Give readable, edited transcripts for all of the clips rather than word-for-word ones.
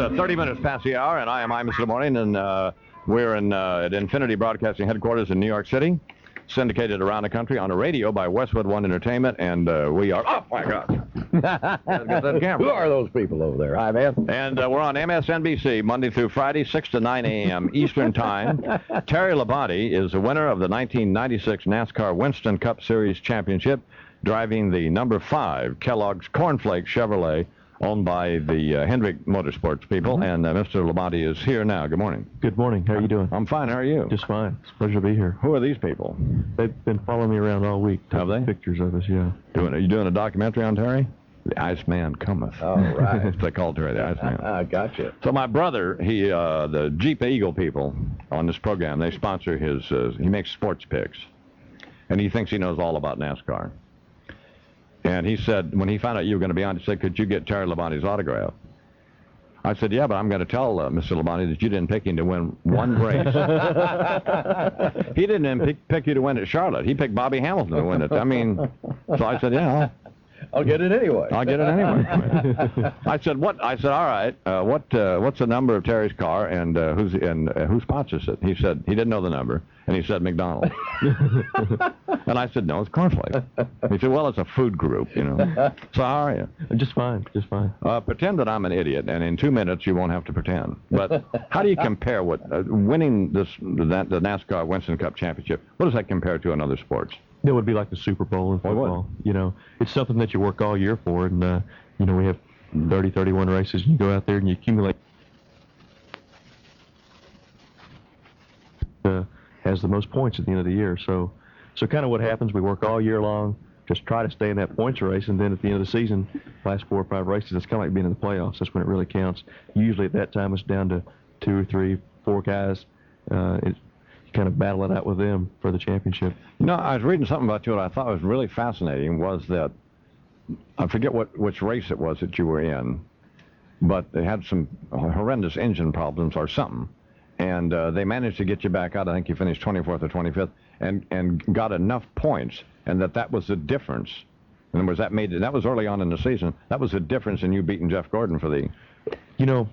30 minutes past the hour, and I am Imus in the morning, and we're at Infinity Broadcasting headquarters in New York City, syndicated around the country on the radio by Westwood One Entertainment, and we are... Oh, my God. Who are those people over there? Hi, man. And we're on MSNBC Monday through Friday, 6 to 9 a.m. Eastern Time. Terry Labonte is the winner of the 1996 NASCAR Winston Cup Series Championship, driving the number 5 Kellogg's Cornflake Chevrolet, owned by the Hendrick Motorsports people, and Mr. Labonte is here now. Good morning. Good morning. How are you doing? I'm fine. How are you? Just fine. It's a pleasure to be here. Who are these people? They've been following me around all week. Have they? Pictures of us, yeah. Are you doing a documentary on Terry? The Iceman Cometh. All right. They call Terry the Iceman. I gotcha. So my brother, the Jeep Eagle people on this program, they sponsor his, he makes sports picks. And he thinks he knows all about NASCAR. And he said, when he found out you were going to be on, he said, could you get Terry Labonte's autograph? I said, yeah, but I'm going to tell Mr. Labonte that you didn't pick him to win one race. He didn't even pick you to win at Charlotte. He picked Bobby Hamilton to win it. I mean, so I said, yeah, I'll get it anyway. I'll get it anyway. I said, what? I said, all right. What's the number of Terry's car, and who sponsors it? He said he didn't know the number, and he said McDonald's. And I said, no, it's Cornflake. He said, well, it's a food group, you know. So how are you? Just fine. Just fine. Pretend that I'm an idiot, and in 2 minutes you won't have to pretend. But how do you compare winning the NASCAR Winston Cup Championship? What does that compare to in other sports? It would be like the Super Bowl in football. You know, it's something that you work all year for, and you know, we have 30, 31 races, and you go out there and you accumulate. Has the most points at the end of the year. So kind of what happens, we work all year long, just try to stay in that points race, and then at the end of the season, last 4 or 5 races, it's kind of like being in the playoffs. That's when it really counts. Usually at that time, it's down to 2 or 3, 4 guys. You kind of battle it out with them for the championship. You know, I was reading something about you that I thought was really fascinating, was that, I forget which race it was that you were in, but they had some horrendous engine problems or something. And they managed to get you back out. I think you finished 24th or 25th, and got enough points, and that was the difference. In other words, that was early on in the season. That was the difference in you beating Jeff Gordon for the... You know,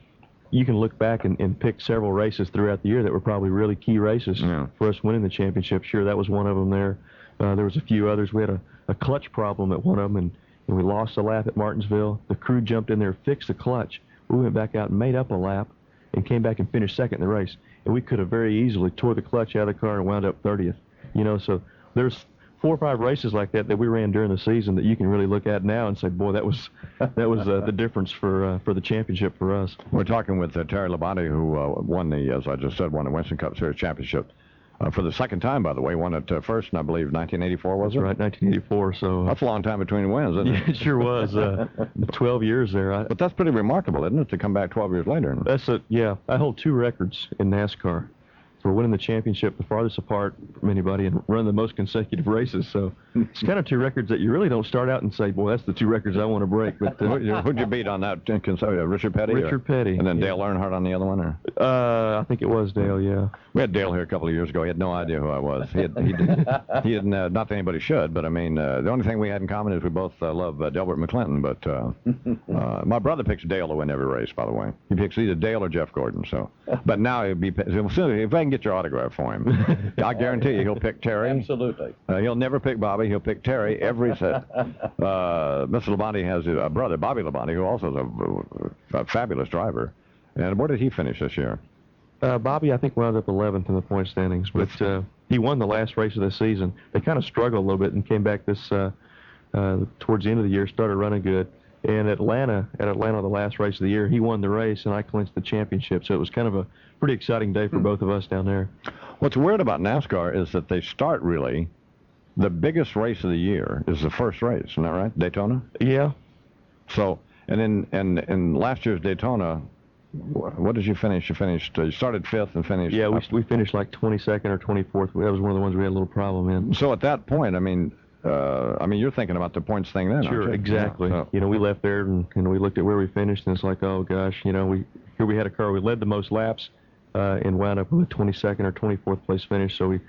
you can look back and pick several races throughout the year that were probably really key races for us winning the championship. Sure, that was one of them there. There was a few others. We had a clutch problem at one of them, and we lost a lap at Martinsville. The crew jumped in there, fixed the clutch. We went back out and made up a lap, and came back and finished second in the race. And we could have very easily tore the clutch out of the car and wound up 30th. You know, so there's 4 or 5 races like that we ran during the season that you can really look at now and say, boy, that was the difference for the championship for us. We're talking with Terry Labonte, who won as I just said, won the Winston Cup Series Championship. For the second time, by the way, won it first in, I believe, 1984, was it? That's right, 1984. So that's a long time between wins, isn't it? It sure was. 12 years there. But that's pretty remarkable, isn't it, to come back 12 years later? Yeah. I hold 2 records in NASCAR. For winning the championship the farthest apart from anybody and run the most consecutive races. So it's kind of 2 records that you really don't start out and say, boy, that's the 2 records I want to break. But who'd you beat on that? Richard Petty? Richard Petty. And then Dale Earnhardt on the other one? Or? I think it was Dale, yeah. We had Dale here a couple of years ago. He had no idea who I was. He didn't, not that anybody should, but I mean, the only thing we had in common is we both love Delbert McClinton. But my brother picks Dale to win every race, by the way. He picks either Dale or Jeff Gordon. So, but now if I can get your autograph for him, I guarantee you he'll pick Terry. Absolutely. He'll never pick Bobby. He'll pick Terry every set. Mr. Labonte has a brother, Bobby Labonte, who also is a fabulous driver. And where did he finish this year? Bobby, I think, wound up 11th in the point standings, but he won the last race of the season. They kind of struggled a little bit and came back towards the end of the year, started running good. And at Atlanta, the last race of the year, he won the race, and I clinched the championship. So it was kind of a pretty exciting day for both of us down there. What's weird about NASCAR is that they start really, the biggest race of the year is the first race. Isn't that right? Daytona? Yeah. So, and in last year's Daytona, what did you finish? You started 5th and finished... Yeah, we finished like 22nd or 24th. That was one of the ones we had a little problem in. So at that point, I mean, you're thinking about the points thing then, Sure, aren't you? exactly. Yeah, so. You know, we left there and we looked at where we finished, and it's like, oh gosh, you know, we had a car. We led the most laps and wound up with a 22nd or 24th place finish. So we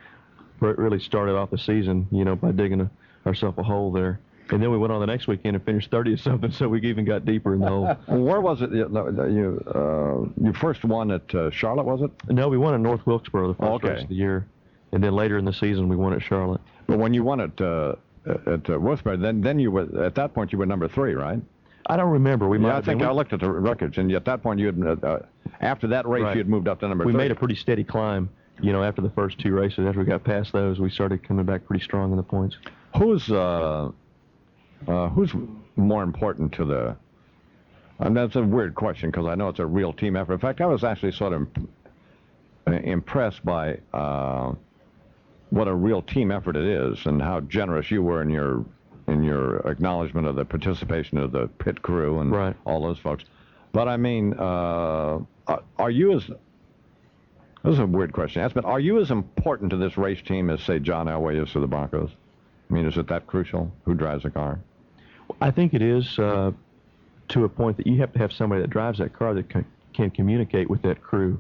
really started off the season, you know, by digging ourselves a hole there. And then we went on the next weekend and finished 30th something, so we even got deeper in the hole. Where was it you first won at Charlotte, was it? No, we won at North Wilkesboro the first race of the year, and then later in the season we won at Charlotte. But when you won at Wilkesboro, then you were, at that point you were number 3, right? I don't remember. I think I looked at the records, and at that point you had, after that race, you had moved up to number 3. We made a pretty steady climb, after the first 2 races. After we got past those, we started coming back pretty strong in the points. Who's more important to the? And that's a weird question because I know it's a real team effort. In fact, I was actually sort of impressed by what a real team effort it is, and how generous you were in your acknowledgement of the participation of the pit crew and all those folks. But I mean, are you as? This is a weird question to ask, but are you as important to this race team as, say, John Elway is to the Broncos? I mean, is it that crucial? Who drives the car? I think it is to a point that you have to have somebody that drives that car that can communicate with that crew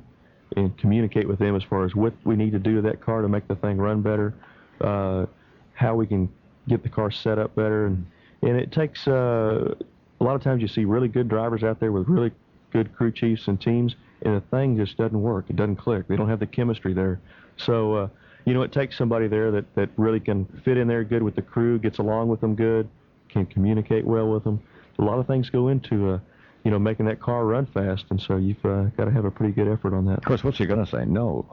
and communicate with them as far as what we need to do to that car to make the thing run better, how we can get the car set up better. And it takes, a lot of times you see really good drivers out there with really good crew chiefs and teams, and the thing just doesn't work. It doesn't click. They don't have the chemistry there. So, it takes somebody there that really can fit in there good with the crew, gets along with them good, can communicate well with them. A lot of things go into, making that car run fast, and so you've got to have a pretty good effort on that. Of course, what's he going to say? No,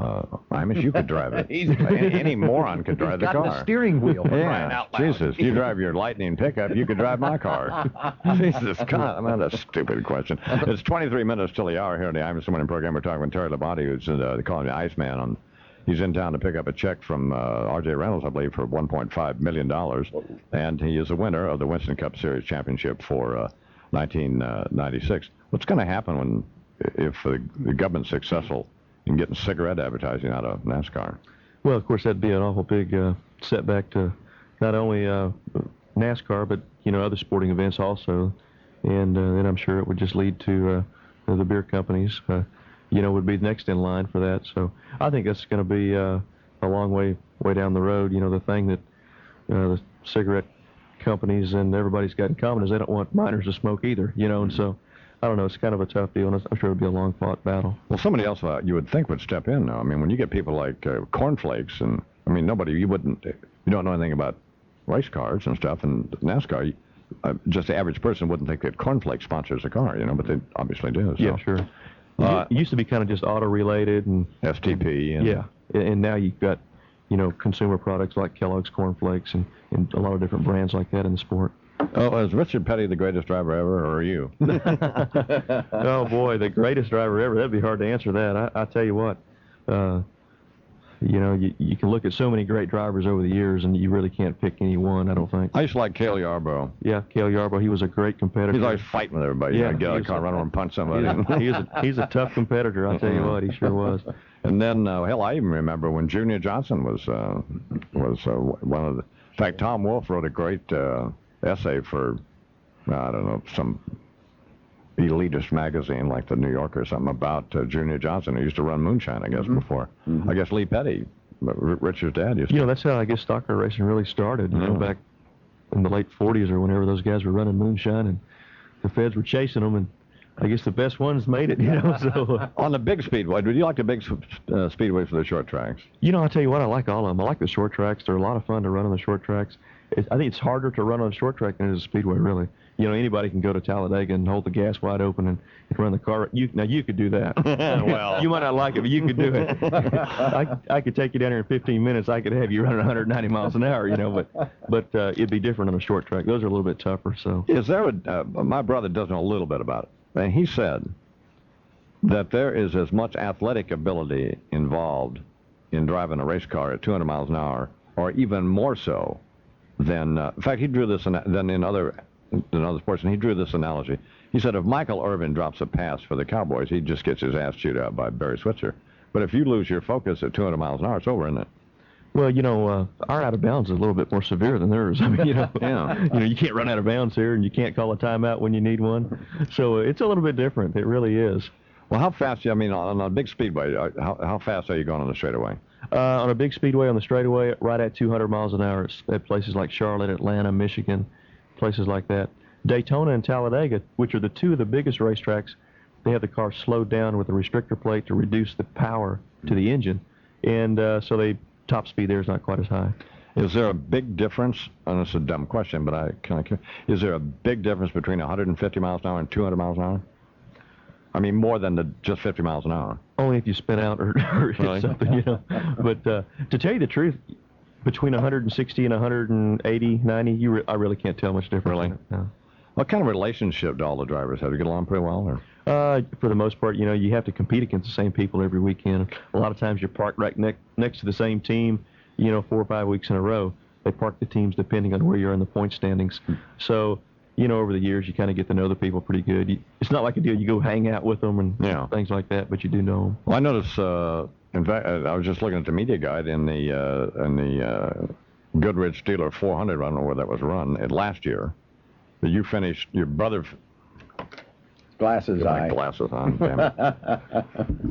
Imus, you could drive it. any moron could drive the car. Got the steering wheel. Yeah, Jesus, you drive your Lightning pickup, you could drive my car. Jesus, God, that's a stupid question. It's 23 minutes till the hour here on the Imus Morning program. We're talking with Terry Labonte, who's they call him the Iceman. He's in town to pick up a check from R.J. Reynolds, I believe, for $1.5 million, and he is a winner of the Winston Cup Series Championship for 1996. What's going to happen if the government's successful in getting cigarette advertising out of NASCAR? Well, of course, that'd be an awful big setback to not only NASCAR, but other sporting events also, and then I'm sure it would just lead to the beer companies. Would be next in line for that. So I think that's going to be a long way down the road. The thing that the cigarette companies and everybody's got in common is they don't want minors to smoke either, and so I don't know, it's kind of a tough deal, and I'm sure it'll be a long-fought battle. Well, somebody else you would think would step in now. I mean, when you get people like cornflakes, and I mean, you don't know anything about race cars and stuff, and NASCAR, just the average person wouldn't think that cornflakes sponsors a car, but they obviously do. So. Yeah, sure. It used to be kind of just auto-related and STP. And now you've got, consumer products like Kellogg's Corn Flakes and a lot of different brands like that in the sport. Oh, is Richard Petty the greatest driver ever, or are you? Oh, boy, the greatest driver ever. That'd be hard to answer that. I tell you what, you can look at so many great drivers over the years, and you really can't pick any one, I don't think. I used to like Cale Yarborough. Yeah, Cale Yarborough. He was a great competitor. He's always fighting with everybody. Get out of the car, run over and punch somebody. He's a tough competitor, I'll tell you what. He sure was. And then, I even remember when Junior Johnson was one of the... In fact, Tom Wolfe wrote a great essay for, I don't know, some elitist magazine like the New Yorker or something about Junior Johnson, who used to run moonshine, I guess, before. Mm-hmm. I guess Lee Petty, Richard's dad, used to. That's how I guess stock car racing really started, back in the late 40s or whenever those guys were running moonshine, and the feds were chasing them, and I guess the best ones made it, so. On the big speedway, would you like the big speedway for the short tracks? I'll tell you what, I like all of them. I like the short tracks. They're a lot of fun to run on the short tracks. I think it's harder to run on a short track than it is a speedway, really. Anybody can go to Talladega and hold the gas wide open and run the car. You could do that. Well, you might not like it, but you could do it. I could take you down here in 15 minutes. I could have you running 190 miles an hour, but it'd be different on a short track. Those are a little bit tougher. So, is there my brother does know a little bit about it, and he said that there is as much athletic ability involved in driving a race car at 200 miles an hour, or even more so than. In fact, he drew this than in other sports, and he drew this analogy. He said if Michael Irvin drops a pass for the Cowboys, he just gets his ass chewed out by Barry Switzer. But if you lose your focus at 200 miles an hour, it's over, isn't it? Well, our out of bounds is a little bit more severe than theirs. I mean, you can't run out of bounds here, and you can't call a timeout when you need one. So it's a little bit different. It really is. Well, how fast? I mean, on a big speedway, how fast are you going on the straightaway? On a big speedway on the straightaway, right at 200 miles an hour at places like Charlotte, Atlanta, Michigan, places like that. Daytona and Talladega, which are the two of the biggest racetracks, they have the car slowed down with a restrictor plate to reduce the power to the engine, and so the top speed there is not quite as high. Is there a big difference, and it's a dumb question, but is there a big difference between 150 miles an hour and 200 miles an hour? I mean, more than just 50 miles an hour. Only if you spin out or hit something, you know. But to tell you the truth, between 160 and 180, 90, I really can't tell much difference. Really? No. What kind of relationship do all the drivers have? Do you get along pretty well? Or? For the most part, you know, you have to compete against the same people every weekend. A lot of times you're parked right next to the same team, you know, 4 or 5 weeks in a row. They park the teams depending on where you're in the point standings. So, you know, over the years, you kind of get to know the people pretty good. It's not like a deal you go hang out with them and things like that, but you do know them. Well, I noticed, in fact, I was just looking at the media guide in the Goodrich Steeler 400, I don't know where that was run, last year. That you finished, your brother... Glasses on. Glasses on, damn it.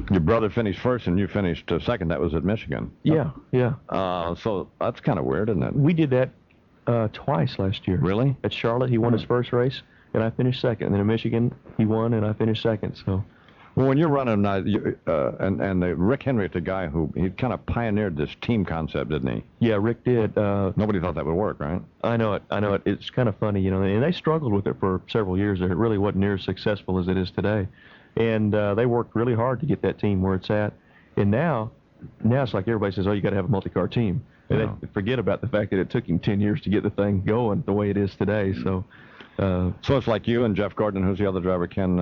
Your brother finished first and you finished second. That was at Michigan. Yeah. So that's kind of weird, isn't it? We did that twice last year. Really? At Charlotte, he won his first race, and I finished second. And then in Michigan, he won, and I finished second. So, well, when you're running, Rick Henry, the guy he kind of pioneered this team concept, didn't he? Yeah, Rick did. Nobody thought that would work, right? I know it. It's kind of funny, you know, and they struggled with it for several years. It really wasn't near as successful as it is today. And they worked really hard to get that team where it's at. And now it's like everybody says, oh, you got to have a multi-car team. And they forget about the fact that it took him 10 years to get the thing going the way it is today. So it's like you and Jeff Gordon. Who's the other driver, Ken?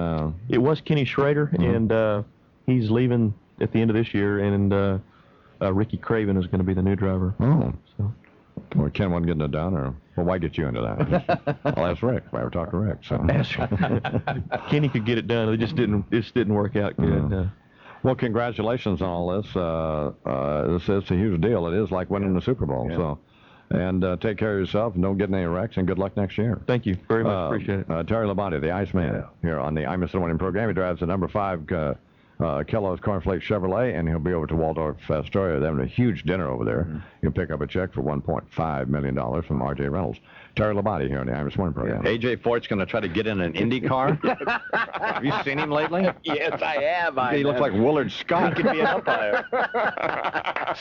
It was Kenny Schrader, and he's leaving at the end of this year, and Ricky Craven is going to be the new driver. Oh. So. Well, Ken wasn't getting it done, or why get you into that? I'll ask Rick. I ever talk to Rick. So. Kenny could get it done. It just didn't work out good. Well, congratulations on all this. It's a huge deal. It is like winning the Super Bowl. Yeah. So, and take care of yourself, and don't get in any wrecks, and good luck next year. Thank you very much. Appreciate it. Terry Labonte, the Iceman, here on the Imus in the Morning program. He drives the number 5 Kellogg's Cornflake Chevrolet, and he'll be over to Waldorf Astoria. They're having a huge dinner over there. Mm-hmm. You'll pick up a check for $1.5 million from R.J. Reynolds. Terry Labonte here on the Imus Morning program. A.J. Fort's going to try to get in an Indy car. Have you seen him lately? Yes, I have. He looks like Willard Scott. He could be an umpire.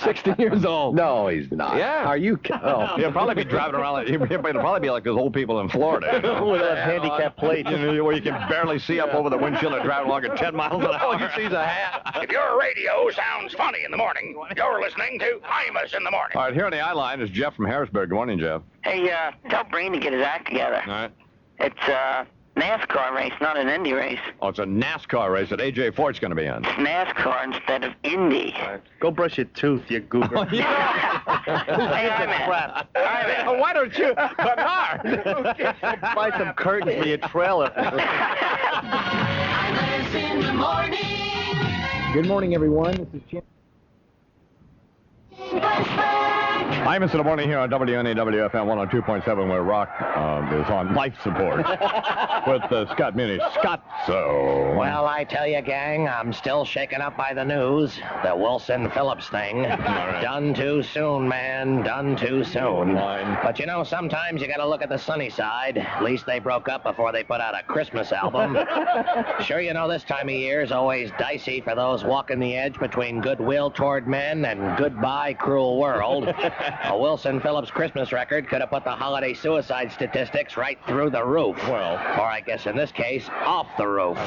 60 years old. No, he's not. Yeah. Are you? Oh. He'll probably be driving around. He'll probably be like those old people in Florida. With a handicap plate. Where you can barely see up over the windshield and drive along at 10 miles an hour. All you see is a hat. If your radio sounds funny in the morning, you're listening to Imus in the Morning. All right, here on the I-Line is Jeff from Harrisburg. Good morning, Jeff. Hey, tell Breen to get his act together. All right. It's a NASCAR race, not an Indy race. Oh, it's a NASCAR race that A.J. Fort's going to be in. It's NASCAR instead of Indy. Go brush your tooth, you goober. Oh, yeah. Hey, I'm in. Why don't you? Bernard! Buy some curtains for your trailer. Imus in the Morning. Good morning, everyone. This is Jim. Imus in the Morning here on WNAW FM 102.7, where rock is on life support with Scott Muni. Scott, so... Well, I tell you, gang, I'm still shaken up by the news. The Wilson Phillips thing. Right. Done too soon, man. Done too soon. But, you know, sometimes you got to look at the sunny side. At least they broke up before they put out a Christmas album. Sure, you know, this time of year is always dicey for those walking the edge between goodwill toward men and goodbye, cruel world. A Wilson Phillips Christmas record could have put the holiday suicide statistics right through the roof. Well, or I guess in this case, off the roof.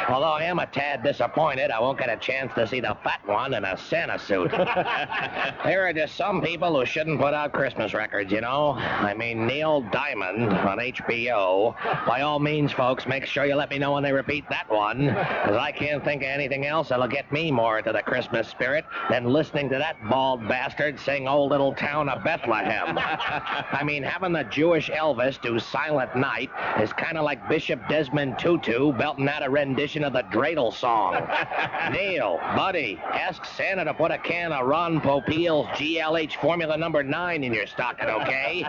Although I am a tad disappointed, I won't get a chance to see the fat one in a Santa suit. There are just some people who shouldn't put out Christmas records, you know. I mean, Neil Diamond on HBO. By all means, folks, make sure you let me know when they repeat that one, because I can't think of anything else that'll get me more into the Christmas spirit than listening to that bald bastard sing Old Little Town of Bethlehem. I mean, having the Jewish Elvis do Silent Night is kind of like Bishop Desmond Tutu belting out a rendition of the Dreidel song. Neil, buddy, ask Santa to put a can of Ron Popeil's GLH Formula number 9 in your stocking, okay?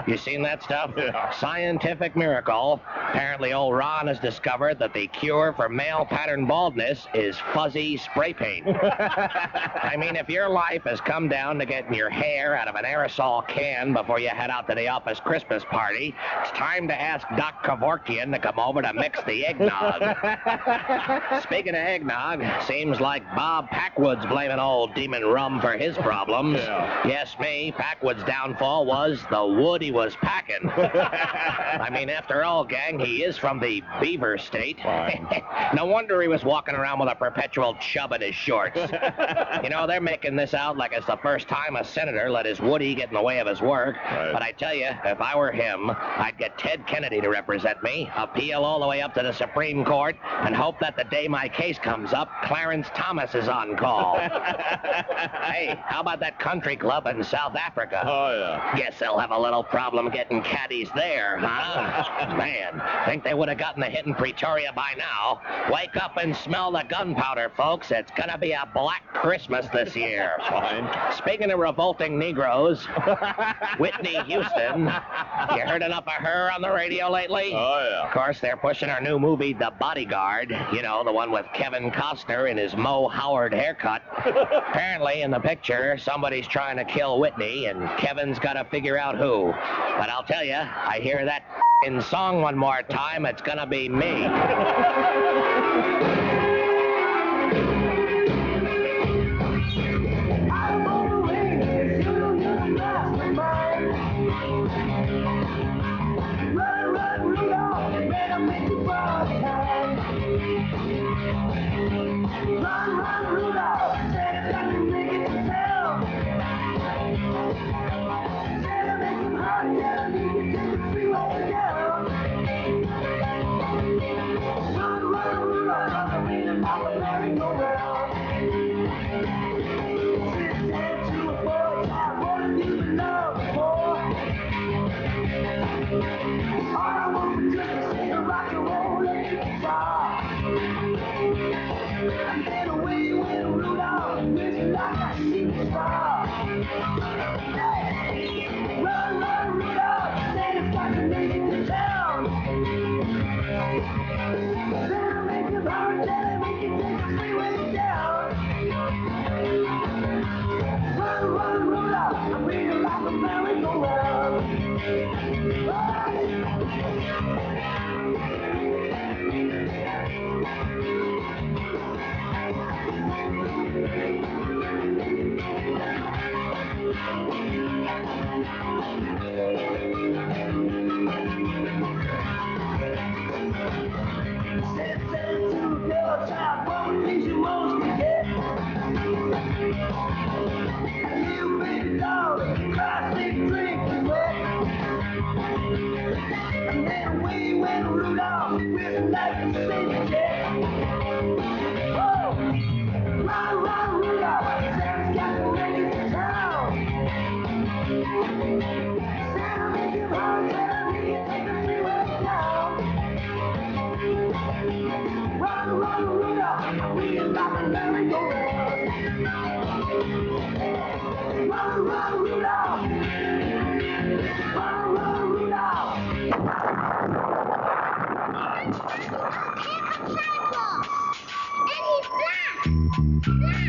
You seen that stuff? Yeah. Scientific miracle. Apparently, old Ron has discovered that the cure for male pattern baldness is fuzzy spray paint. I mean, if your life has come down to getting your hair out of an aerosol can before you head out to the office Christmas party, it's time to ask Doc Kevorkian to come over to mix the eggnog. Speaking of eggnog, seems like Bob Packwood's blaming old Demon Rum for his problems. Yeah. Yes, me, Packwood's downfall was the wood he was packing. I mean, after all, gang, he is from the Beaver State. No wonder he was walking around with a perpetual chub in his shorts. You know, they're making this out like it's the first time a senator let his Woody get in the way of his work. Right. But I tell you, if I were him, I'd get Ted Kennedy to represent me, appeal all the way up to the Supreme Court, and hope that the day my case comes up, Clarence Thomas is on call. Hey, how about that country club in South Africa? Oh, yeah. Guess they'll have a little problem getting caddies there, huh? Man, think they would have gotten the hit in Pretoria by now. Wake up and smell the gunpowder, folks. It's gonna be a black Christmas this year. Fine. Speaking of revolting Negroes, Whitney Houston, you heard enough of her on the radio lately? Oh, yeah. Of course, they're pushing her new movie, The Bodyguard. You know, the one with Kevin Costner in his Mo Howard haircut. Apparently, in the picture, somebody's trying to kill Whitney, and Kevin's got to figure out who. But I'll tell you, I hear that in song one more time, it's gonna be me.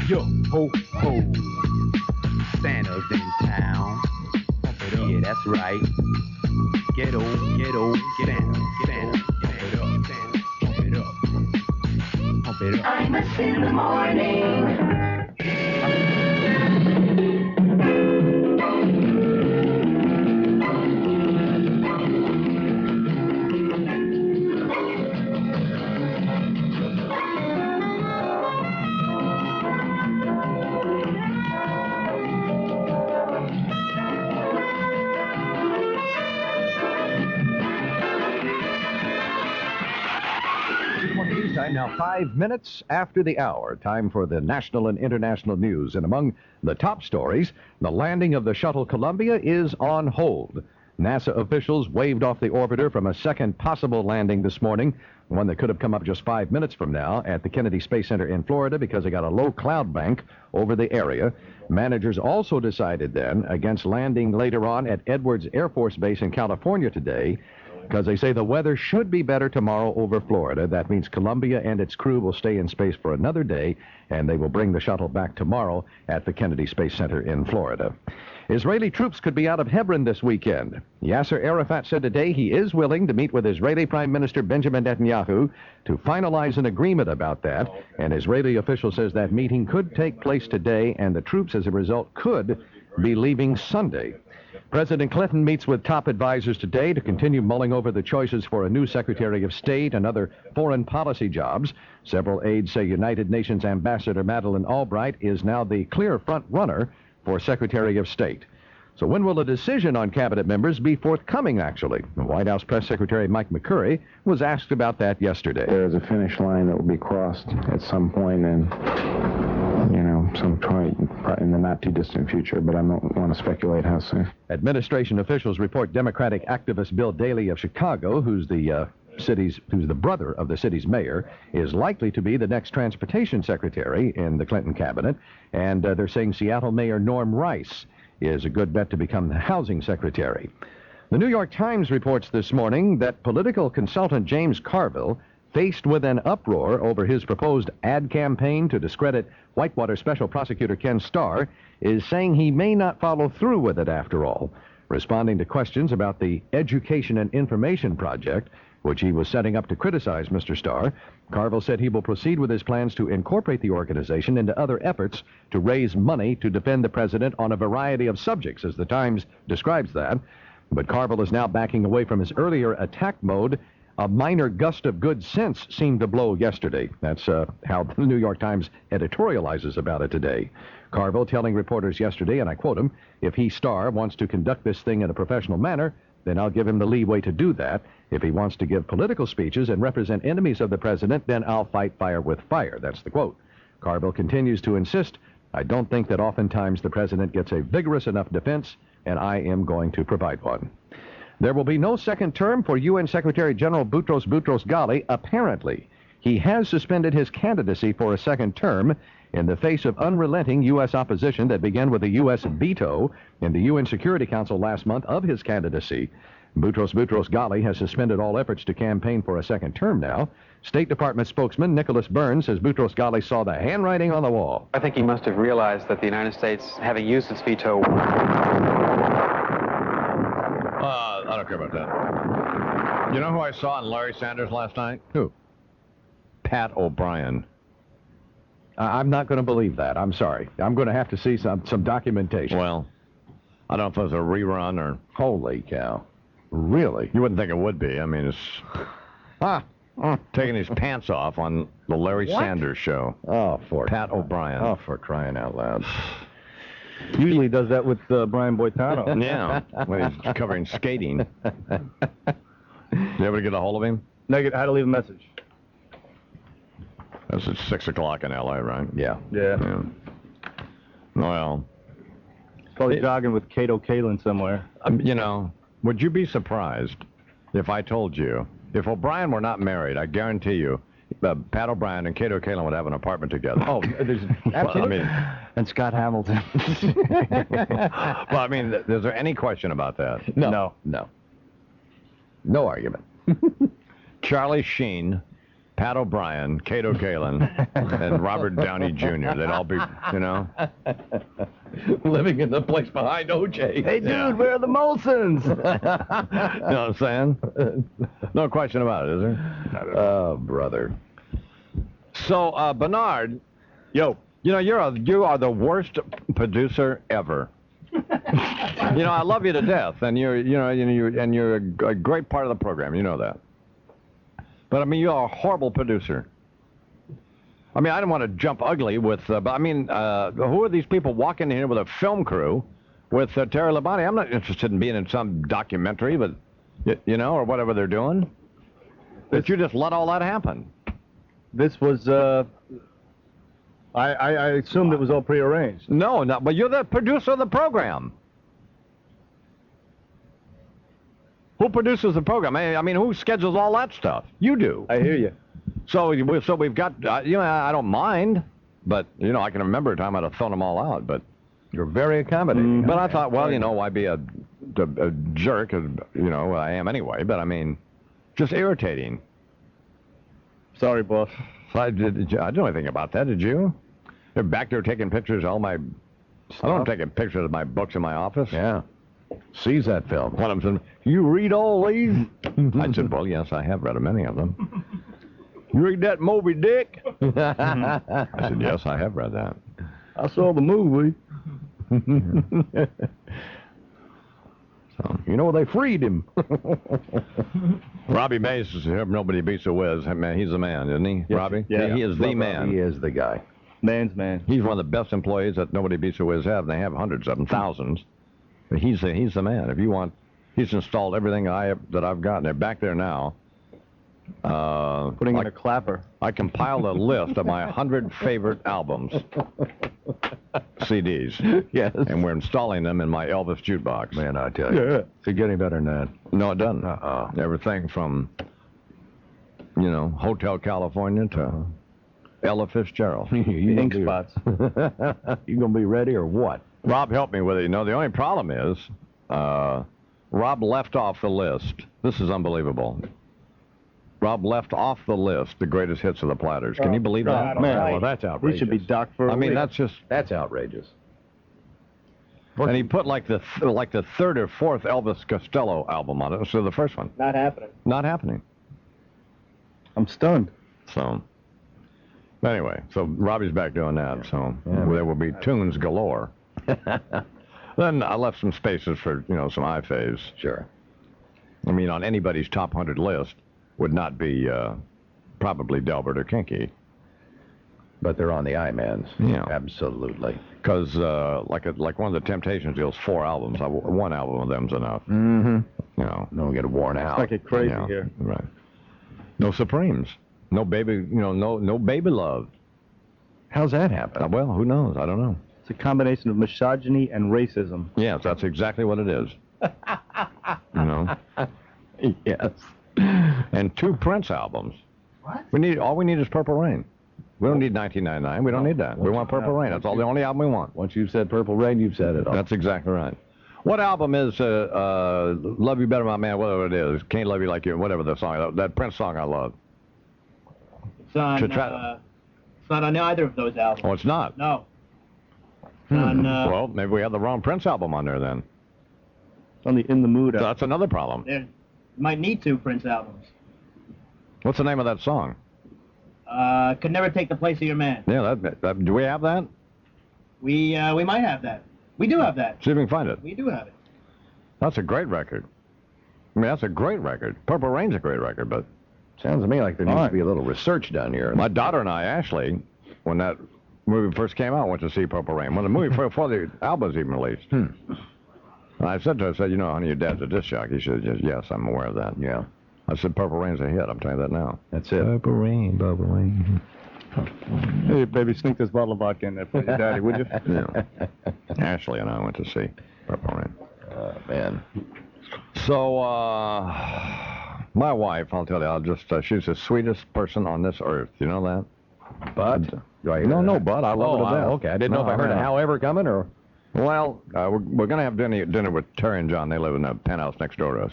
Yo, ho, ho. Santa's in town. Yeah, that's right. Get down, get down, pump it up, Santa, pump it up, pump it up. Imus in the morning. Time now 5 minutes after the hour. Time for the national and international news. And among the top stories, the landing of the shuttle Columbia is on hold. NASA officials waved off the orbiter from a second possible landing this morning, one that could have come up just 5 minutes from now at the Kennedy Space Center in Florida because it got a low cloud bank over the area. Managers also decided then against landing later on at Edwards Air Force Base in California today. because they say the weather should be better tomorrow over Florida. That means Columbia and its crew will stay in space for another day, and they will bring the shuttle back tomorrow at the Kennedy Space Center in Florida. Israeli troops could be out of Hebron this weekend. Yasser Arafat said today he is willing to meet with Israeli Prime Minister Benjamin Netanyahu to finalize an agreement about that. An Israeli official says that meeting could take place today, and the troops, as a result, could be leaving Sunday. President Clinton meets with top advisors today to continue mulling over the choices for a new Secretary of State and other foreign policy jobs. Several aides say United Nations Ambassador Madeleine Albright is now the clear front runner for Secretary of State. So when will a decision on cabinet members be forthcoming, actually? The White House Press Secretary Mike McCurry was asked about that yesterday. There is a finish line that will be crossed at some point, and some point in the not-too-distant future, but I don't want to speculate how soon. Administration officials report Democratic activist Bill Daley of Chicago, who's the brother of the city's mayor, is likely to be the next transportation secretary in the Clinton cabinet, and they're saying Seattle Mayor Norm Rice is a good bet to become the housing secretary. The New York Times reports this morning that political consultant James Carville, faced with an uproar over his proposed ad campaign to discredit Whitewater Special Prosecutor Ken Starr, is saying he may not follow through with it after all. Responding to questions about the Education and Information Project, which he was setting up to criticize Mr. Starr, Carville said he will proceed with his plans to incorporate the organization into other efforts to raise money to defend the president on a variety of subjects, as the Times describes that. But Carville is now backing away from his earlier attack mode. A minor gust of good sense seemed to blow yesterday. That's how the New York Times editorializes about it today. Carville telling reporters yesterday, and I quote him, "If he, Starr, wants to conduct this thing in a professional manner, then I'll give him the leeway to do that. If he wants to give political speeches and represent enemies of the president, then I'll fight fire with fire." That's the quote. Carville continues to insist, "I don't think that oftentimes the president gets a vigorous enough defense, and I am going to provide one." There will be no second term for UN Secretary General Boutros Ghali, apparently. He has suspended his candidacy for a second term in the face of unrelenting U.S. opposition that began with a U.S. veto in the UN Security Council last month of his candidacy. Boutros Ghali has suspended all efforts to campaign for a second term now. State Department spokesman Nicholas Burns says Boutros Ghali saw the handwriting on the wall. I think he must have realized that the United States, having used its veto... I don't care about that. You know who I saw in Larry Sanders last night? Who? Pat O'Brien. I'm not going to believe that. I'm sorry. I'm going to have to see some documentation. Well, I don't know if it was a rerun or... Holy cow. Really? You wouldn't think it would be. I mean, it's... taking his pants off on the Larry Sanders show. Oh, for... Pat O'Brien. Oh, for crying out loud. Usually does that with Brian Boitano. Yeah, when he's covering skating. You ever get a hold of him? Negative. How to leave a message? That's at 6 o'clock in L.A., right? Yeah. Well, probably jogging with Cato Kalin somewhere. Would you be surprised if I told you, if O'Brien were not married, I guarantee you, Pat O'Brien and Cato Kalin would have an apartment together. Oh, there's absolutely. And Scott Hamilton. Well, I mean, is there any question about that? No argument. Charlie Sheen, Pat O'Brien, Cato Kalin, and Robert Downey Jr. They'd all be, living in the place behind O.J. Hey, dude, where are the Molsons? You know what I'm saying? No question about it, is there? Oh, brother. So, Bernard, you are the worst producer ever. I love you to death, and you're a great part of the program. You know that. But I mean, you're a horrible producer. I mean, I don't want to jump ugly with, but I mean, who are these people walking in here with a film crew with Terry Labonte? I'm not interested in being in some documentary, but or whatever they're doing. But you just let all that happen. This was, I assumed it was all prearranged. No, but you're the producer of the program. Who produces the program? I mean, who schedules all that stuff? You do. I hear you. So we've got, I don't mind, but, I can remember a time I'd have thrown them all out, but... You're very accommodating. But I thought, well, why be a a jerk, as you know, I am anyway, but I mean, just irritating. Sorry, boss. I didn't know anything about that, did you? They're back there taking pictures of all my... I don't taking pictures of my books in my office. Yeah. Sees that film. One of them said, you read all these? I said, well, yes, I have read many of them. You read that Moby Dick? I said, yes, I have read that. I saw the movie. So, you know, they freed him. Robbie Mays is here. Nobody beats a whiz. Man, he's the man, isn't he, Yes, Robbie? yeah. He is the man. He is the guy. Man's man. He's one of the best employees that Nobody Beats a Whiz have. They have hundreds of them, thousands. But he's the man. If you want, he's installed everything that I've got. And they're back there now. Putting in a clapper. I compiled a list of my 100 favorite albums, CDs. Yes. And we're installing them in my Elvis jukebox. Man, I tell you. Yeah. Does it get any better than that? No, it doesn't. Everything from, you know, Hotel California to Ella Fitzgerald. Ink spots. You gonna be ready or what? Rob helped me with it. You know, the only problem is, Rob left off the list. This is unbelievable. Rob left off the list the greatest hits of the Platters. Can you believe that? Man, well, that's outrageous. We should be docked for a I mean, week. that's outrageous. And he put like the third or fourth Elvis Costello album on it instead of the first one. Not happening. Not happening. I'm stunned. So, anyway, so Robbie's back doing that. So there will be tunes galore. Then I left some spaces for, you know, some iFaves. Sure. I mean, on anybody's top 100 list would not be probably Delbert or Kinky. But they're on the iMans. Yeah. Absolutely. Because like one of the Temptations deals 4 albums. One album of them's enough. Mm-hmm. You know. Don't get worn out. It's like it crazy Yeah, here. Right. No Supremes. No baby. You know. No baby love. How's that happen? Well, who knows? I don't know. It's a combination of misogyny and racism. Yes, that's exactly what it is. You know. Yes. And 2 Prince albums. What? All we need is Purple Rain. We don't need 1999. We don't need that. We want Purple Rain. That's the only album we want. Once you've said Purple Rain, you've said it all. That's exactly right. What album is Love You Better, My Man, whatever it is, Can't Love You Like You, whatever the song, that Prince song I love. It's on, it's not on either of those albums. Oh, it's not? No. It's on, well, maybe we have the wrong Prince album on there then. On the In the Mood So that's another problem. there might need 2 Prince albums. What's the name of that song? Could Never Take the Place of Your Man. Yeah, do we have that? We might have that. We do have that. See if we can find it. We do have it. That's a great record. I mean, that's a great record. Purple Rain's a great record, but... Sounds to me like there needs to be a little research done here. My daughter and I, Ashley, when that movie first came out, went to see Purple Rain. When the movie, before the album was even released. And I said to her, you know, honey, your dad's a disc jockey. She said, yes, I'm aware of that. Yeah. I said, Purple Rain's a hit. I'm telling you that now. That's it. Purple Rain, Purple Rain. Hey, baby, sneak this bottle of vodka in there for your daddy, would you? Yeah. Ashley and I went to see Purple Rain. Man. So, my wife, I'll tell you, she's the sweetest person on this earth. You know that? Bud? No, Bud. I love her to death. Okay, I didn't know if I heard a however coming or... Well, we're going to have dinner with Terry and John. They live in a penthouse next door to us.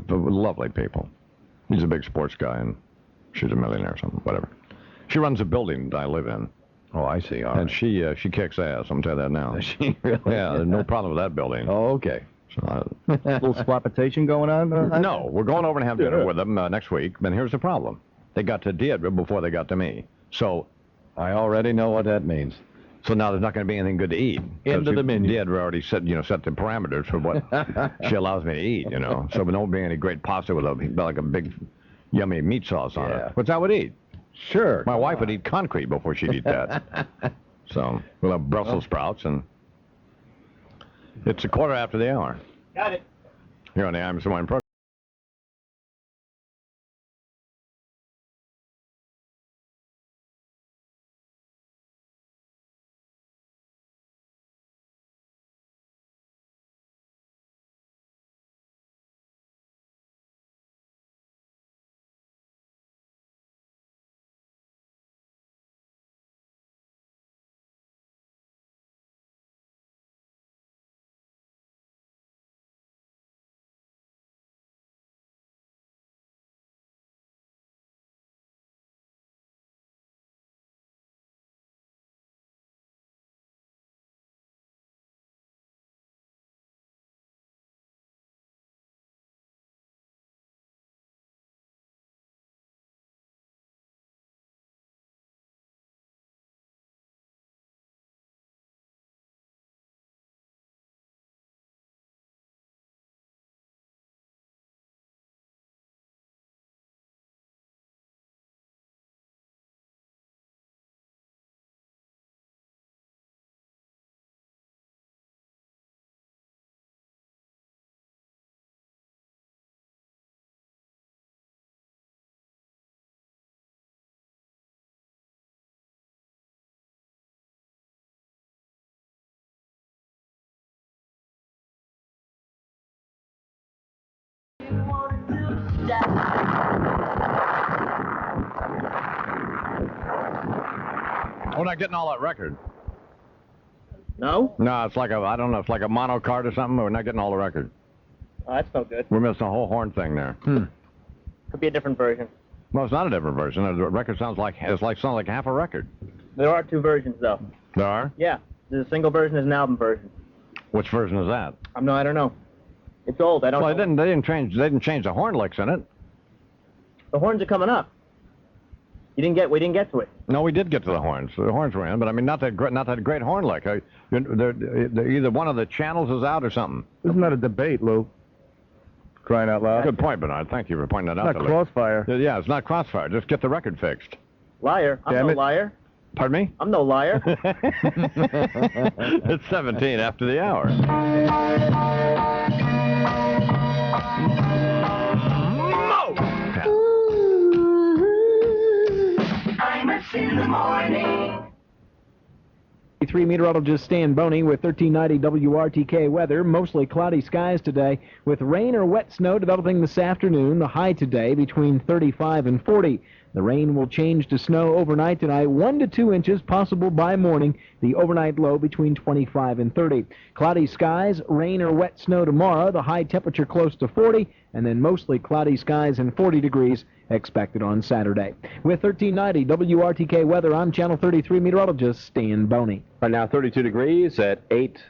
Lovely people. He's a big sports guy, and she's a millionaire or something, whatever. She runs a building that I live in. Oh, I see. All and right. she kicks ass. I'm telling you that now. Does she really? Yeah, there's no problem with that building. Oh, okay. So A little swapitation going on? no, we're going over and have dinner with them next week. But here's the problem: they got to Deirdre before they got to me. So I already know what that means. So now there's not going to be anything good to eat. Into the menu. Deirdre already set the parameters for what she allows me to eat. You know, so there won't be any great pasta with like a big, yummy meat sauce on it, which I would eat. Sure. My wife would eat concrete before she'd eat that. So we'll have Brussels sprouts, and it's 1:15. Got it. Here on the Imus Wine Program. We're not getting all that record. No? No, it's like I don't know, it's like a mono card or something. We're not getting all the record. Oh, that's no good. We're missing a whole horn thing there. Could be a different version. Well, it's not a different version. The record sounds like half a record. There are 2 versions, though. There are? Yeah. There's a single version, there's an album version. Which version is that? I don't know. It's old. I don't Well, know. they didn't change the horn licks in it. The horns are coming up. We didn't get to it. No, we did get to the horns. The horns were in, but I mean, not that great horn lick. Either one of the channels is out or something. Isn't that a debate, Lou? Crying out loud. Good point, Bernard. Thank you for pointing that out. Not Crossfire. Yeah, it's not Crossfire. Just get the record fixed. Liar. I'm no liar. Pardon me? I'm no liar. It's 17 after the hour. Imus in the morning. 3 meteorologist Stan Boney with 1390 WRTK weather. Mostly cloudy skies today with rain or wet snow developing this afternoon. The high today between 35 and 40. The rain will change to snow overnight tonight, 1 to 2 inches possible by morning. The overnight low between 25 and 30. Cloudy skies, rain or wet snow tomorrow. The high temperature close to 40, and then mostly cloudy skies and 40 degrees expected on Saturday. With 1390 WRTK weather, I'm Channel 33 meteorologist Stan Boney. Right now, 32 degrees at 18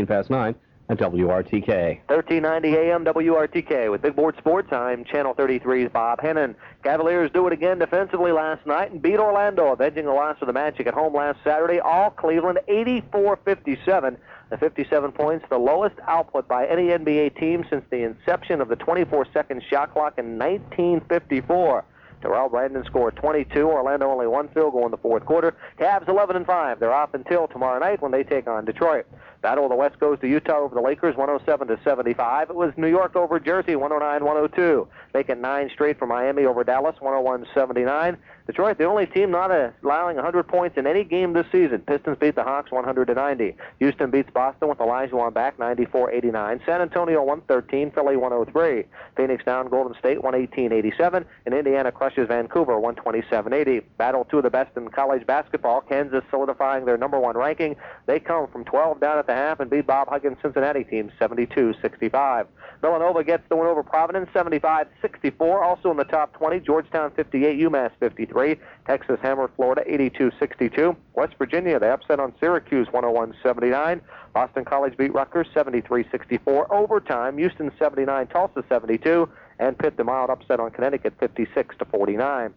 past 9 at WRTK. 1390 AM WRTK with Big Board Sports. I'm Channel 33's Bob Hennon. Cavaliers do it again defensively last night and beat Orlando, avenging the loss of the Magic at home last Saturday. All Cleveland, 84-57. The 57 points, the lowest output by any NBA team since the inception of the 24-second shot clock in 1954. Terrell Brandon scored 22. Orlando only 1 field goal in the fourth quarter. Cavs 11-5. They're off until tomorrow night when they take on Detroit. Battle of the West goes to Utah over the Lakers, 107-75. It was New York over Jersey, 109-102. Making 9 straight for Miami over Dallas, 101-79. Detroit, the only team not allowing 100 points in any game this season. Pistons beat the Hawks 100-90. Houston beats Boston with Olajuwon back 94-89. San Antonio 113, Philly 103. Phoenix down Golden State 118-87, and Indiana crushes Vancouver 127-80. Battle 2 of the best in college basketball. Kansas solidifying their number 1 ranking. They come from 12 down at the half and beat Bob Huggins' Cincinnati team 72-65. Villanova gets the win over Providence 75-64. Also in the top 20, Georgetown 58, UMass 53. Texas hammered Florida 82-62. West Virginia, they upset on Syracuse 101-79. Boston College beat Rutgers 73-64. Overtime, Houston 79, Tulsa 72. And Pitt, the mild upset on Connecticut 56-49.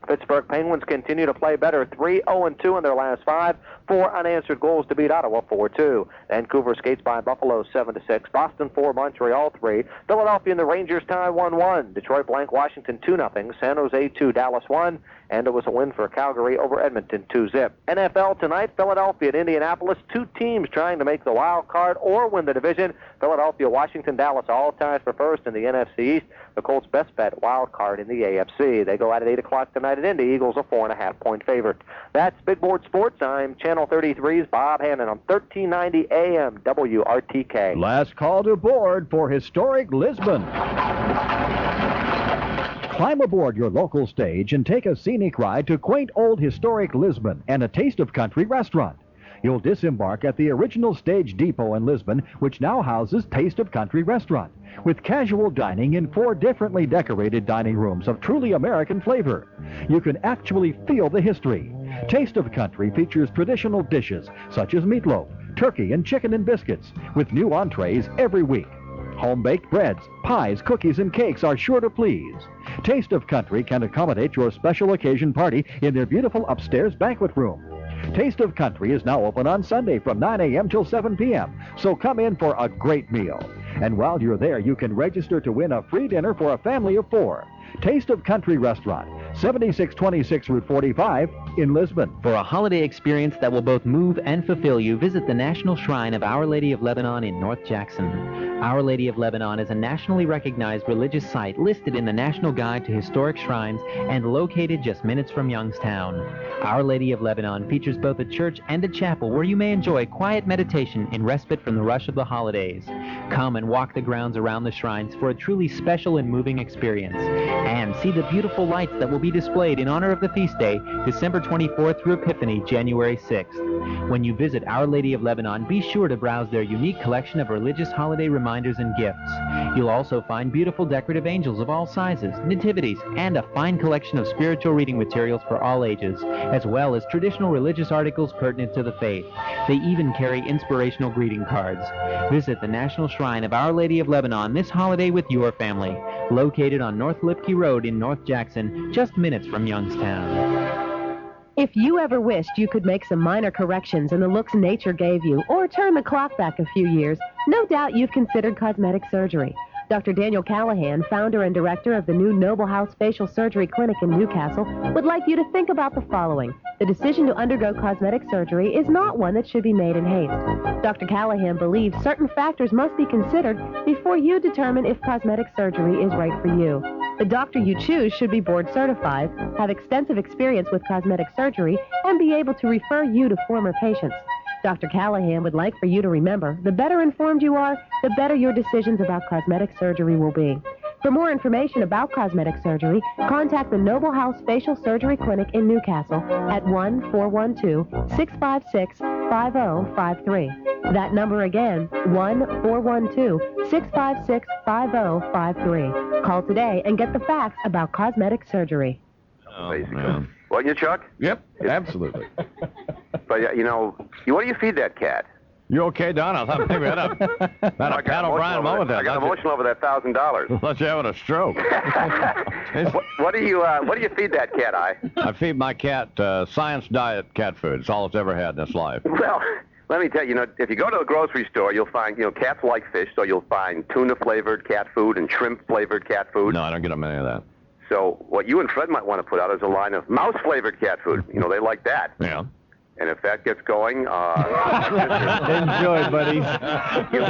Pittsburgh Penguins continue to play better, 3-0-2 in their last 5. 4 unanswered goals to beat Ottawa 4-2. Vancouver skates by Buffalo 7-6. Boston 4, Montreal 3. Philadelphia and the Rangers tie 1-1. Detroit blank Washington 2-0. San Jose 2, Dallas 1. And it was a win for Calgary over Edmonton 2-0. NFL tonight, Philadelphia and Indianapolis, 2 teams trying to make the wild card or win the division. Philadelphia, Washington, Dallas all ties for first in the NFC East. The Colts' best bet, wild card in the AFC. They go out at 8 o'clock tonight at Indy. Eagles a 4.5-point favorite. That's Big Board Sports. I'm Channel 33's Bob Hannon on 1390 AM WRTK. Last call to board for historic Lisbon. Climb aboard your local stage and take a scenic ride to quaint old historic Lisbon and a taste of country restaurant. You'll disembark at the original stage depot in Lisbon, which now houses Taste of Country Restaurant, with casual dining in 4 differently decorated dining rooms of truly American flavor. You can actually feel the history. Taste of Country features traditional dishes such as meatloaf, turkey, and chicken and biscuits, with new entrees every week. Home-baked breads, pies, cookies, and cakes are sure to please. Taste of Country can accommodate your special occasion party in their beautiful upstairs banquet room. Taste of Country is now open on Sunday from 9 a.m. till 7 p.m., so come in for a great meal. And while you're there, you can register to win a free dinner for a family of 4. Taste of Country Restaurant, 7626 Route 45 in Lisbon. For a holiday experience that will both move and fulfill you, visit the National Shrine of Our Lady of Lebanon in North Jackson. Our Lady of Lebanon is a nationally recognized religious site listed in the National Guide to Historic Shrines and located just minutes from Youngstown. Our Lady of Lebanon features both a church and a chapel where you may enjoy quiet meditation in respite from the rush of the holidays. Come and walk the grounds around the shrines for a truly special and moving experience. And see the beautiful lights that will be displayed in honor of the feast day, December December 24th through Epiphany, January 6th. When you visit Our Lady of Lebanon, be sure to browse their unique collection of religious holiday reminders and gifts. You'll also find beautiful decorative angels of all sizes, nativities, and a fine collection of spiritual reading materials for all ages, as well as traditional religious articles pertinent to the faith. They even carry inspirational greeting cards. Visit the National Shrine of Our Lady of Lebanon this holiday with your family, located on North Lipke Road in North Jackson, just minutes from Youngstown. If you ever wished you could make some minor corrections in the looks nature gave you, or turn the clock back a few years, no doubt you've considered cosmetic surgery. Dr. Daniel Callahan, founder and director of the new Noble House Facial Surgery Clinic in Newcastle, would like you to think about the following. The decision to undergo cosmetic surgery is not one that should be made in haste. Dr. Callahan believes certain factors must be considered before you determine if cosmetic surgery is right for you. The doctor you choose should be board certified, have extensive experience with cosmetic surgery, and be able to refer you to former patients. Dr. Callahan would like for you to remember, the better informed you are, the better your decisions about cosmetic surgery will be. For more information about cosmetic surgery, contact the Noble House Facial Surgery Clinic in Newcastle at 1-412-656-5053. That number again, 1-412-656-5053. Call today and get the facts about cosmetic surgery. Man. Wasn't you, Chuck? Yep, absolutely. But, you know, what do you feed that cat? You okay, Don? I thought maybe I had a Pat O'Brien moment there. I got emotional over that $1,000. Unless you're having a stroke. What do you feed that cat, I feed my cat science diet cat food. It's all it's ever had in its life. Well, let me tell you, if you go to a grocery store, you'll find, cats like fish, so you'll find tuna-flavored cat food and shrimp-flavored cat food. No, I don't get them any of that. So what you and Fred might want to put out is a line of mouse-flavored cat food. They like that. Yeah. And if that gets going, enjoy, buddy. You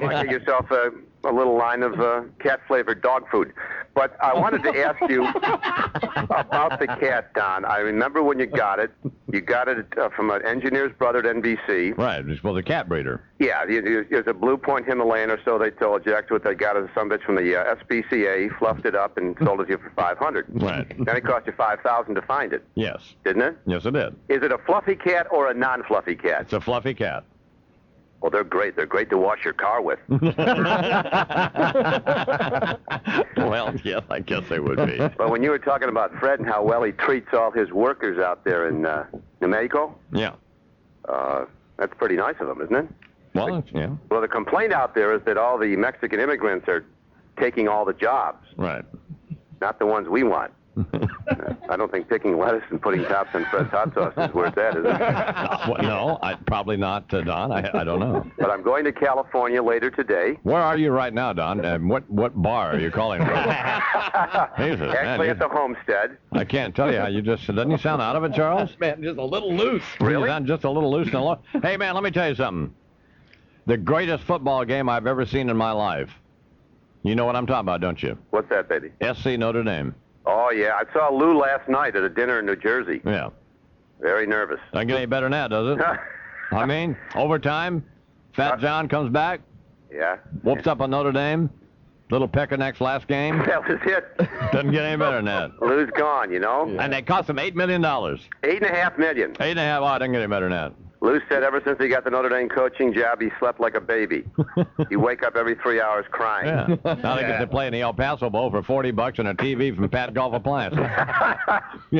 might get yourself a little line of cat-flavored dog food. But I wanted to ask you about the cat, Don. I remember when you got it. You got it from an engineer's brother at NBC. Right. It's for the cat breeder. Yeah. It was a Blue Point Himalayan or so, they told you. Actually, they got it some bitch from the SPCA, fluffed it up, and sold it to you for $500. Right. Then it cost you $5,000 to find it. Yes. Didn't it? Yes, it did. Is it a fluffy cat or a non-fluffy cat? It's a fluffy cat. Well, they're great. They're great to wash your car with. Well, yeah, I guess they would be. But when you were talking about Fred and how well he treats all his workers out there in New Mexico, yeah, that's pretty nice of him, isn't it? Well, yeah. Well, the complaint out there is that all the Mexican immigrants are taking all the jobs. Right. Not the ones we want. I don't think picking lettuce and putting tops on Fred's hot sauce is where it's at, is it? No, probably not, Don. I don't know. But I'm going to California later today. Where are you right now, Don? What bar are you calling from? Jesus, Actually, man, at the homestead. I can't tell you how you just... Doesn't you sound out of it, Charles? Man, just a little loose. Really? You sound just a little loose. Hey, man, let me tell you something. The greatest football game I've ever seen in my life. You know what I'm talking about, don't you? What's that, baby? SC Notre Dame. Oh, yeah. I saw Lou last night at a dinner in New Jersey. Yeah. Very nervous. Doesn't get any better than that, does it? I mean, overtime, Fat John comes back. Yeah. Whoops up on Notre Dame. Little Pecker-Neck's last game. That was it. Doesn't get any better than that. Lou's gone, Yeah. And they cost him $8 million. $8.5 million. $8.5. Oh, it doesn't get any better than that. Lou said ever since he got the Notre Dame coaching job, he slept like a baby. He'd wake up every 3 hours crying. Yeah. Now they get to play in the El Paso Bowl for $40 and a TV from Pat Golf Appliance. You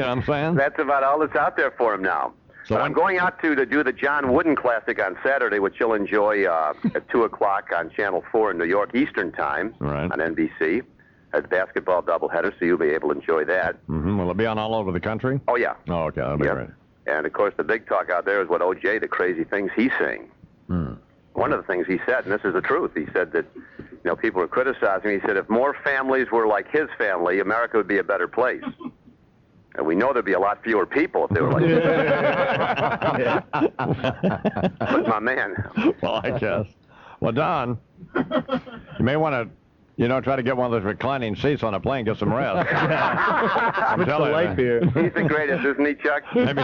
know what I'm saying? That's about all that's out there for him now. So I'm going out to do the John Wooden Classic on Saturday, which you'll enjoy at 2 o'clock on Channel 4 in New York Eastern Time on NBC. It's a basketball doubleheader, so you'll be able to enjoy that. Mm-hmm. Will it be on all over the country? Oh, yeah. Oh, okay. That'll be great. And, of course, the big talk out there is what O.J., the crazy things he's saying. One of the things he said, and this is the truth, he said that, people were criticizing him. He said if more families were like his family, America would be a better place. And we know there'd be a lot fewer people if they were like this. But my man. Well, I guess. Well, Don, you may want to Try to get one of those reclining seats on a plane, get some rest. I'm telling you. Light beer. He's the greatest, isn't he, Chuck? Maybe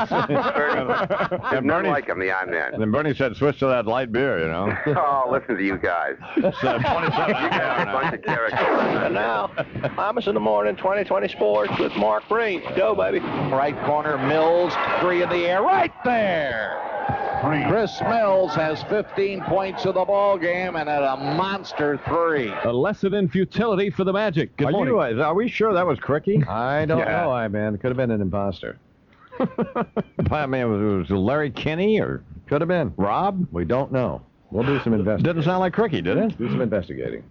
There's none like him, the Iron Man. Then Bernie said, switch to that light beer, Oh, listen to you guys. It's 27 You guys are a bunch of characters. And now, Imus in the Morning, 2020 Sports with Mark Breen. Go, baby. Right corner, Mills, 3 in the air, right there. Chris Mills has 15 points in the ball game and at a monster 3. A lesson in futility for the Magic. Good morning. Are we sure that was Cricky? I don't know, man. It could have been an imposter. I mean, it was Larry Kinney or could have been Rob? We don't know. We'll do some investigating. Didn't sound like Cricky, did it? Do some investigating.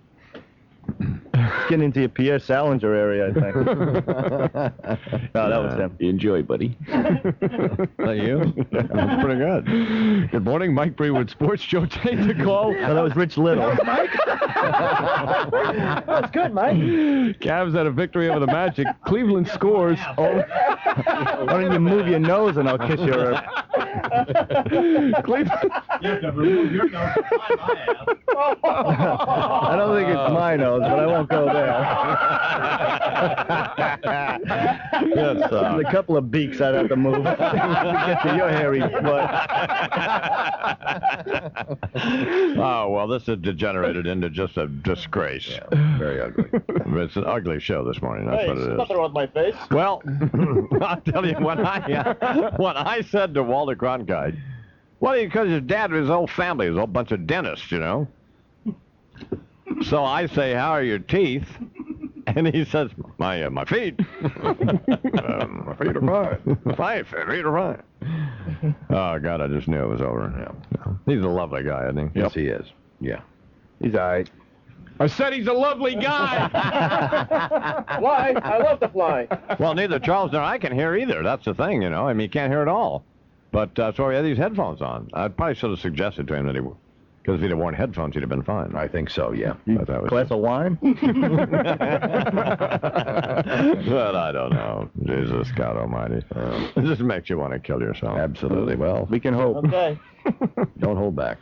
Getting into your Pierre Salinger area, I think. No, that was him. Enjoy, buddy. That you? That's pretty good. Good morning, Mike Breen with Sports Show. Take the call. No, that was Rich Little. Mike. That's good, Mike. Cavs had a victory over the Magic. Cleveland scores. Why don't you move your nose and I'll kiss your... Cleveland. You have to remove your nose to climb my ass. I don't think it's my nose, but I won't go there. There's a couple of beaks I'd have to move to get to your hairy butt. Oh, well, this has degenerated into just a disgrace. Yeah, very ugly. It's an ugly show this morning. That's what it is. Nothing wrong with my face. Well, I'll tell you what I said to Walter Cronkite. Well, because his dad was his whole family, his whole bunch of dentists, So I say, how are your teeth? And he says, my feet. My feet are fine. My feet are fine. Oh, God, I just knew it was over. Yeah. He's a lovely guy, isn't he? Yes, he is. Yeah. He's all right. I said he's a lovely guy. Fly. I love to fly. Well, neither Charles nor I can hear either. That's the thing, I mean, you can't hear at all. But so he had these headphones on. I probably should have suggested to him that because if he'd have worn headphones, he'd have been fine. I think so, yeah. Glass of wine? But I don't know. Jesus, God almighty. It just makes you want to kill yourself. Absolutely. Well, We can hope. Okay. don't hold back.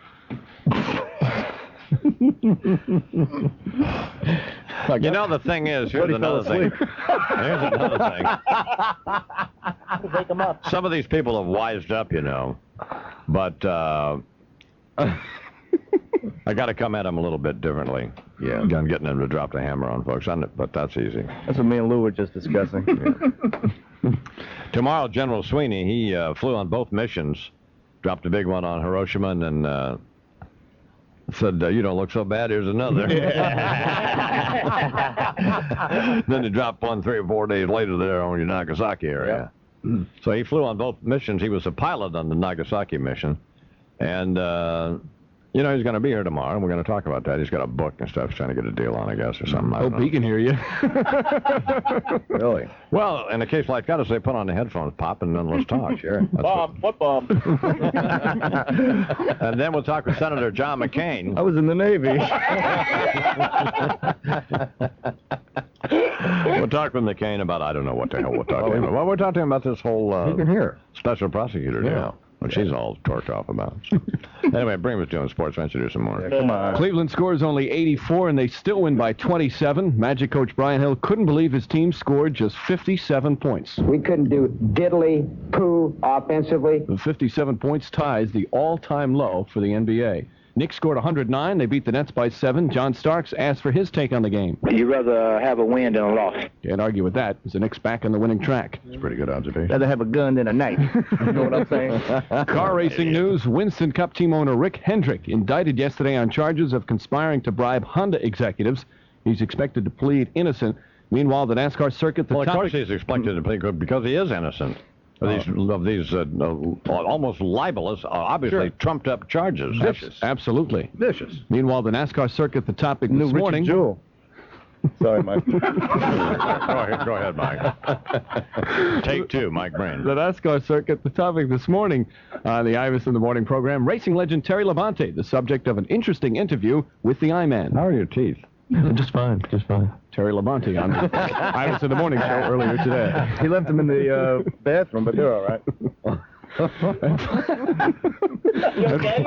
The thing is, here's another thing. Here's another thing. Wake him up. Some of these people have wised up, but I got to come at them a little bit differently. Yeah. I'm getting them to drop the hammer on folks, but that's easy. That's what me and Lou were just discussing. Tomorrow, General Sweeney, he flew on both missions, dropped a big one on Hiroshima, and then said, you don't look so bad, here's another. Then he dropped one 3 or 4 days later there on your Nagasaki area. Yep. So he flew on both missions. He was a pilot on the Nagasaki mission. And, he's going to be here tomorrow, and we're going to talk about that. He's got a book and stuff. He's trying to get a deal on, I guess, or something. Hope he can hear you. Really? Well, in a case like that, I say put on the headphones, Pop, and then let's talk. Sure. Bomb. What bomb? And then we'll talk with Senator John McCain. I was in the Navy. We'll talk with McCain about, I don't know what the hell we'll talk to him about. Well, we're talking about this whole You can hear. special prosecutor deal, which she's all torqued off about. Anyway, Breen was doing sports. Why don't you do some more? Yeah, come on. Cleveland scores only 84, and they still win by 27. Magic coach Brian Hill couldn't believe his team scored just 57 points. We couldn't do diddly poo offensively. The 57 points ties the all-time low for the NBA. Knicks scored 109. They beat the Nets by 7. John Starks asked for his take on the game. You'd rather have a win than a loss. Can't argue with that. The Knicks back on the winning track. It's a pretty good observation. Rather have a gun than a knife. You know what I'm saying? Car racing news. Winston Cup team owner Rick Hendrick indicted yesterday on charges of conspiring to bribe Honda executives. He's expected to plead innocent. Meanwhile, the NASCAR circuit... Of course he's expected to plead because he is innocent. Of these almost libelous, obviously trumped-up charges. Vicious. Absolutely. Vicious. Meanwhile, the NASCAR circuit, the topic this morning... Jewell. Sorry, Mike. Go ahead, Mike. Take 2, Mike Breen. The NASCAR circuit, the topic this morning on the Imus in the Morning program, racing legend Terry Labonte, the subject of an interesting interview with the I-Man. How are your teeth? Just fine. Terry Labonte on the Imus in the Morning show earlier today. He left them in the bathroom, but they're all right. You okay?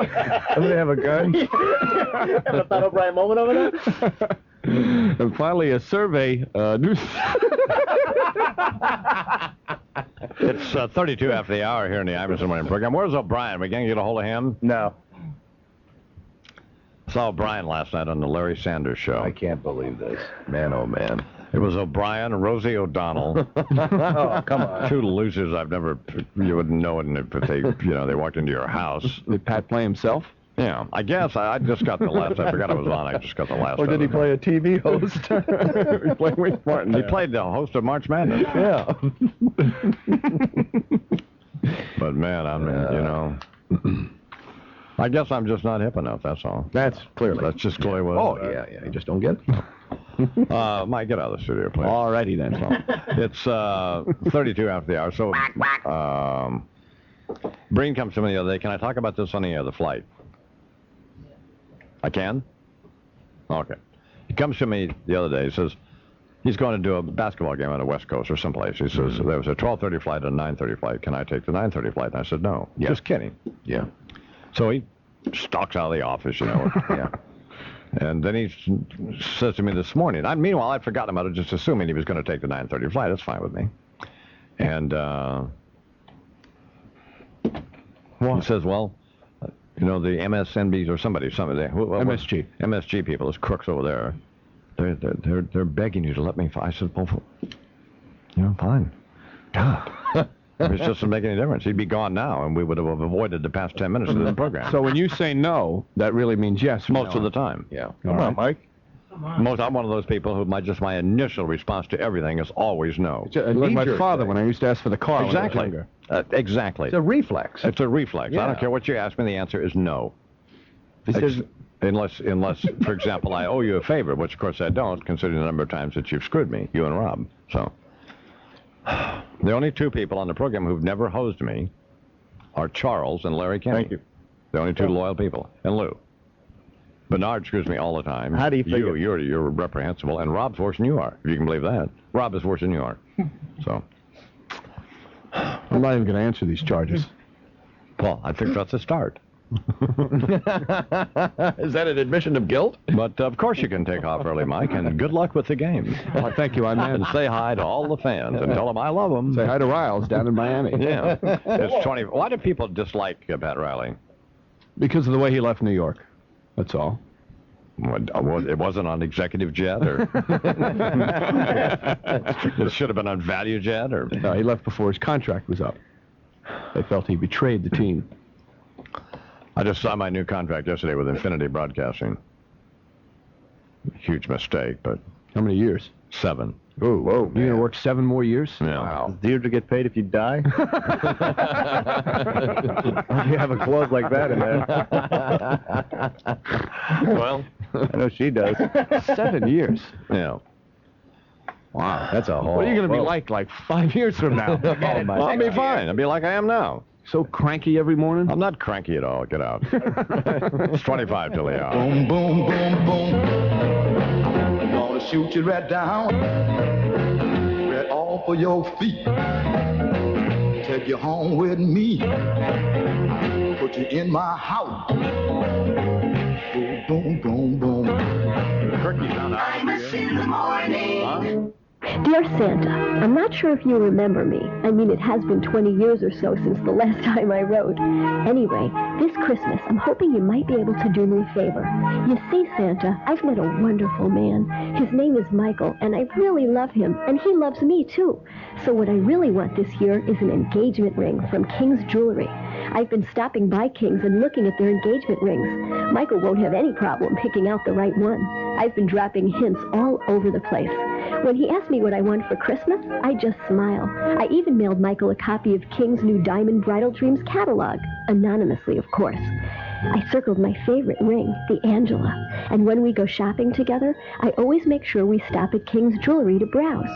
Doesn't he have a gun? Have a Pat O'Brien moment over there? And finally, a survey. It's 32 after the hour here in the Imus in the Morning program. Where's O'Brien? We can't get a hold of him? No. Saw O'Brien last night on the Larry Sanders Show. I can't believe this. Man, oh, man. It was O'Brien, Rosie O'Donnell. Oh, come on. Two losers you wouldn't know it if they, they walked into your house. Did Pat play himself? Yeah, I guess. I just got the last. I forgot I was on. I just got the last. Or did he play a TV host? He played Wink Martin. He played the host of March Madness. Yeah. But, man, I guess I'm just not hip enough, that's all. That's clearly. That's just clearly what Oh, yeah, you just don't get it. Mike, get out of the studio, please. All righty, then. It's 32 after the hour, so Breen comes to me the other day. Can I talk about this on the flight? I can? Okay. He comes to me the other day. He says he's going to do a basketball game on the West Coast or someplace. He says there was a 12:30 flight and a 9:30 flight. Can I take the 9:30 flight? And I said no. Yeah. Just kidding. Yeah. So he stalks out of the office, Yeah. And then he says to me this morning, meanwhile, I'd forgotten about it, just assuming he was going to take the 9:30 flight. That's fine with me. And he says, well, the MSNBs or somebody, MSG people, those crooks over there, they're begging you to let me. I said, well, fine. God. It just doesn't make any difference. He'd be gone now, and we would have avoided the past 10 minutes of the program. So when you say no, that really means yes. Most of the time. Yeah. Come on, Mike. I'm one of those people who my initial response to everything is always no. Like my father when I used to ask for the car. Exactly. Exactly. It's a reflex. It's a reflex. Yeah. I don't care what you ask me. The answer is no. Unless, for example, I owe you a favor, which of course I don't, considering the number of times that you've screwed me, you and Rob. So. The only two people on the program who've never hosed me are Charles and Larry Kenny. Thank you. The only two loyal people. And Lou. Bernard screws me all the time. How do you figure? You're reprehensible, and Rob's worse than you are, if you can believe that. Rob is worse than you are. So. I'm not even going to answer these charges. Well, I think that's a start. Is that an admission of guilt? But of course you can take off early, Mike, and good luck with the game. Well, thank you, And say hi to all the fans and tell them I love them. Say hi to Riles down in Miami. Yeah. It's 20. Why do people dislike Pat Riley? Because of the way he left New York. That's all. It wasn't on executive jet, or it should have been on value jet, or no, he left before his contract was up. They felt he betrayed the team. I just saw my new contract yesterday with Infinity Broadcasting. Huge mistake, but how many years? 7. Oh, whoa! You're gonna work 7 more years? Yeah. Wow. Does Deirdre get paid if you die? You have a clause like that in there. Well, I know she does. 7 years. Yeah. Wow, that's a whole. What are you going to be like 5 years from now? I'll be fine. I'll be like I am now. So cranky every morning? I'm not cranky at all. Get out. It's 25 till the hour. Boom, boom, boom, boom. Gonna shoot you right down, right off of your feet. Take you home with me. Put you in my house. Boom, boom, boom, boom. Imus in the morning. Huh? Dear Santa, I'm not sure if you remember me. I mean, it has been 20 years or so since the last time I wrote. Anyway, this Christmas, I'm hoping you might be able to do me a favor. You see, Santa, I've met a wonderful man. His name is Michael, and I really love him, and he loves me, too. So what I really want this year is an engagement ring from King's Jewelry. I've been stopping by King's and looking at their engagement rings. Michael won't have any problem picking out the right one. I've been dropping hints all over the place. When he asked me what I want for Christmas, I just smile. I even mailed Michael a copy of King's new Diamond Bridal Dreams catalog, anonymously, of course. I circled my favorite ring, the Angela, and when we go shopping together, I always make sure we stop at King's Jewelry to browse.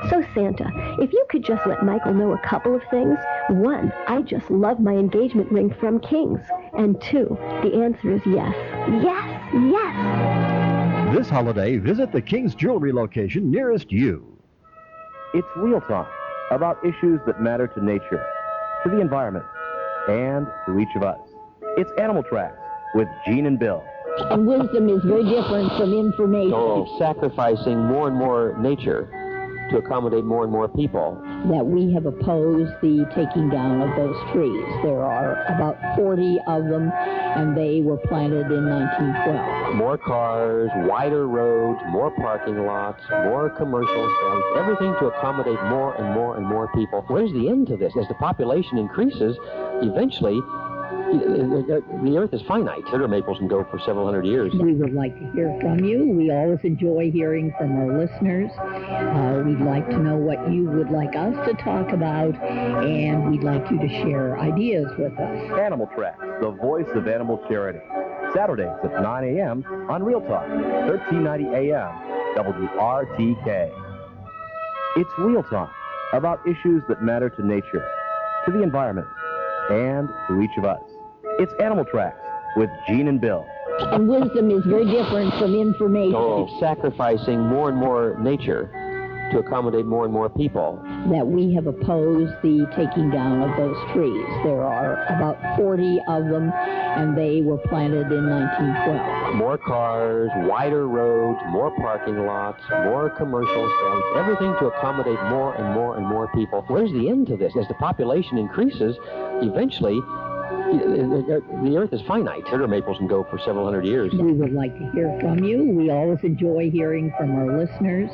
So Santa, if you could just let Michael know a couple of things. 1, I just love my engagement ring from King's. And 2, the answer is yes. Yes, yes! This holiday, visit the King's Jewelry location nearest you. It's Real Talk about issues that matter to nature, to the environment, and to each of us. It's Animal Tracks with Gene and Bill. And wisdom is very different from information. Sacrificing more and more nature to accommodate more and more people. That we have opposed the taking down of those trees. There are about 40 of them, and they were planted in 1912. More cars, wider roads, more parking lots, more commercial establishments, everything to accommodate more and more and more people. Where's the end to this? As the population increases, eventually, the earth is finite. Sugar maples can go for several hundred years. We would like to hear from you. We always enjoy hearing from our listeners. We'd like to know what you would like us to talk about, and we'd like you to share ideas with us. Animal Tracks, the voice of animal charity. Saturdays at 9 a.m. on Real Talk, 1390 a.m. WRTK. It's Real Talk, about issues that matter to nature, to the environment, and to each of us. It's Animal Tracks with Gene and Bill. And wisdom is very different from information. Sacrificing more and more nature to accommodate more and more people. That we have opposed the taking down of those trees. There are about 40 of them, and they were planted in 1912. More cars, wider roads, more parking lots, more commercial establishments, everything to accommodate more and more and more people. Where's the end to this? As the population increases, eventually, the earth is finite. Sugar maples can go for several hundred years. We would like to hear from you. We always enjoy hearing from our listeners.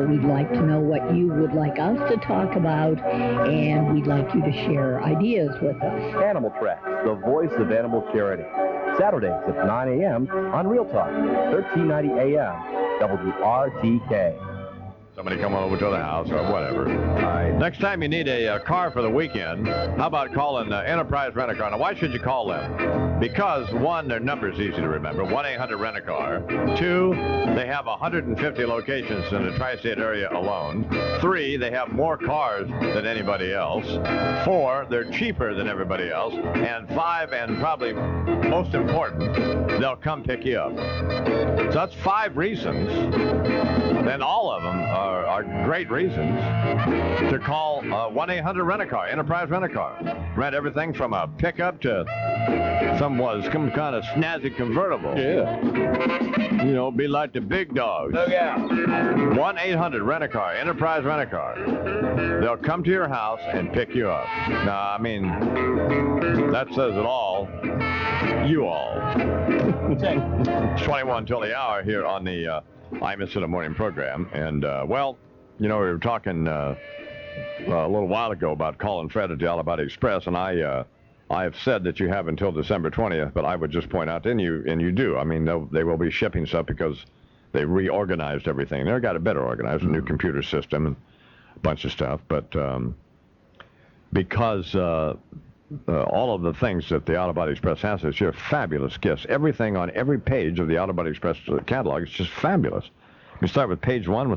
We'd like to know what you would like us to talk about, and we'd like you to share ideas with us. Animal Tracks, the voice of animal charity. Saturdays at 9 a.m. on Real Talk, 1390 a.m. WRTK. Somebody come over to the house or whatever. Next time you need a car for the weekend, how about calling Enterprise Rent-A-Car? Now, why should you call them? Because, one, their number's easy to remember, 1-800-RENT-A-CAR. Two, they have 150 locations in the tri-state area alone. Three, they have more cars than anybody else. Four, they're cheaper than everybody else. And five, and probably most important, they'll come pick you up. So that's 5 reasons. Then all of them are great reasons to call 1-800-RENT-A-CAR, Enterprise Rent-A-Car. Rent everything from a pickup to some kind of snazzy convertible. Yeah. You know, be like the big dogs. Look out. 1-800-RENT-A-CAR, Enterprise Rent-A-Car. They'll come to your house and pick you up. Now, I mean, that says it all. You all. It's 21 till the hour here on the Imus in the Morning program. And, well, you know, we were talking a little while ago about calling Fred at the Alabama Express, and I have said that you have until December 20th, but I would just point out, and you do. I mean, they will be shipping stuff because they reorganized everything. They got it better organized, a new computer system and a bunch of stuff. But because all of the things that the Autobody Express has this year, fabulous gifts. Everything on every page of the Autobody Express catalog is just fabulous. You start with page 1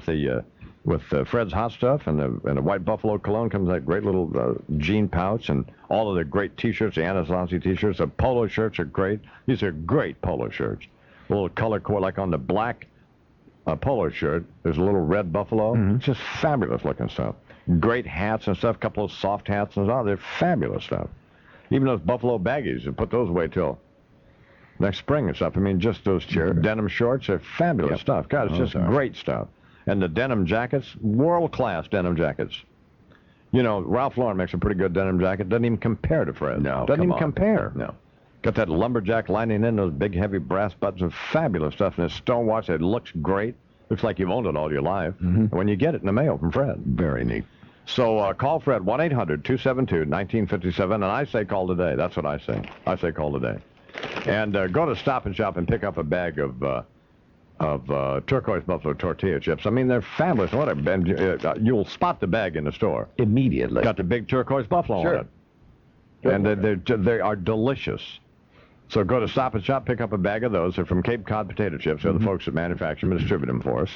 with Fred's Hot Stuff, and the White Buffalo cologne comes that great little jean pouch, and all of the great T-shirts, the Anasazi T-shirts. The polo shirts are great. These are great polo shirts. A little color core, like on the black polo shirt, there's a little red buffalo. Mm-hmm. It's just fabulous looking stuff. Great hats and stuff, a couple of soft hats and stuff. They're fabulous stuff. Even those buffalo baggies, you put those away till next spring and stuff. I mean, just those denim shorts are fabulous stuff. God, it's just great stuff. And the denim jackets, world-class denim jackets. You know, Ralph Lauren makes a pretty good denim jacket. Doesn't even compare to Fred. No, doesn't even compare. No. Got that lumberjack lining in, those big, heavy brass buttons, and fabulous stuff. And it's stonewashed. It looks great. Looks like you've owned it all your life. Mm-hmm. When you get it in the mail from Fred. Very neat. So call Fred, 1-800-272-1957, and I say call today. That's what I say. I say call today. And go to Stop and Shop and pick up a bag of turquoise buffalo tortilla chips. I mean, they're fabulous. Whatever. And you'll spot the bag in the store immediately. Got the big turquoise buffalo on it. And they are delicious. So go to Stop and Shop, pick up a bag of those. They're from Cape Cod potato chips. They're the folks that manufacture them and distribute them for us.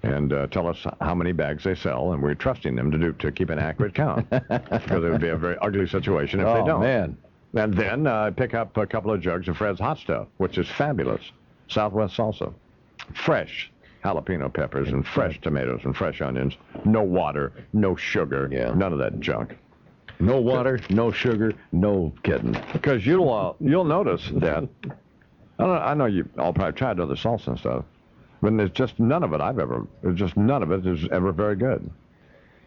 And tell us how many bags they sell, and we're trusting them to keep an accurate count, because it would be a very ugly situation if they don't. Man. And then pick up a couple of jugs of Fred's Hot Stuff, which is fabulous. Southwest salsa. Fresh jalapeno peppers and fresh tomatoes and fresh onions. No water, no sugar, none of that junk. No water, no sugar, no kidding. Because you'll notice that I know you all probably tried other salsa and stuff, but there's just none of it is ever very good.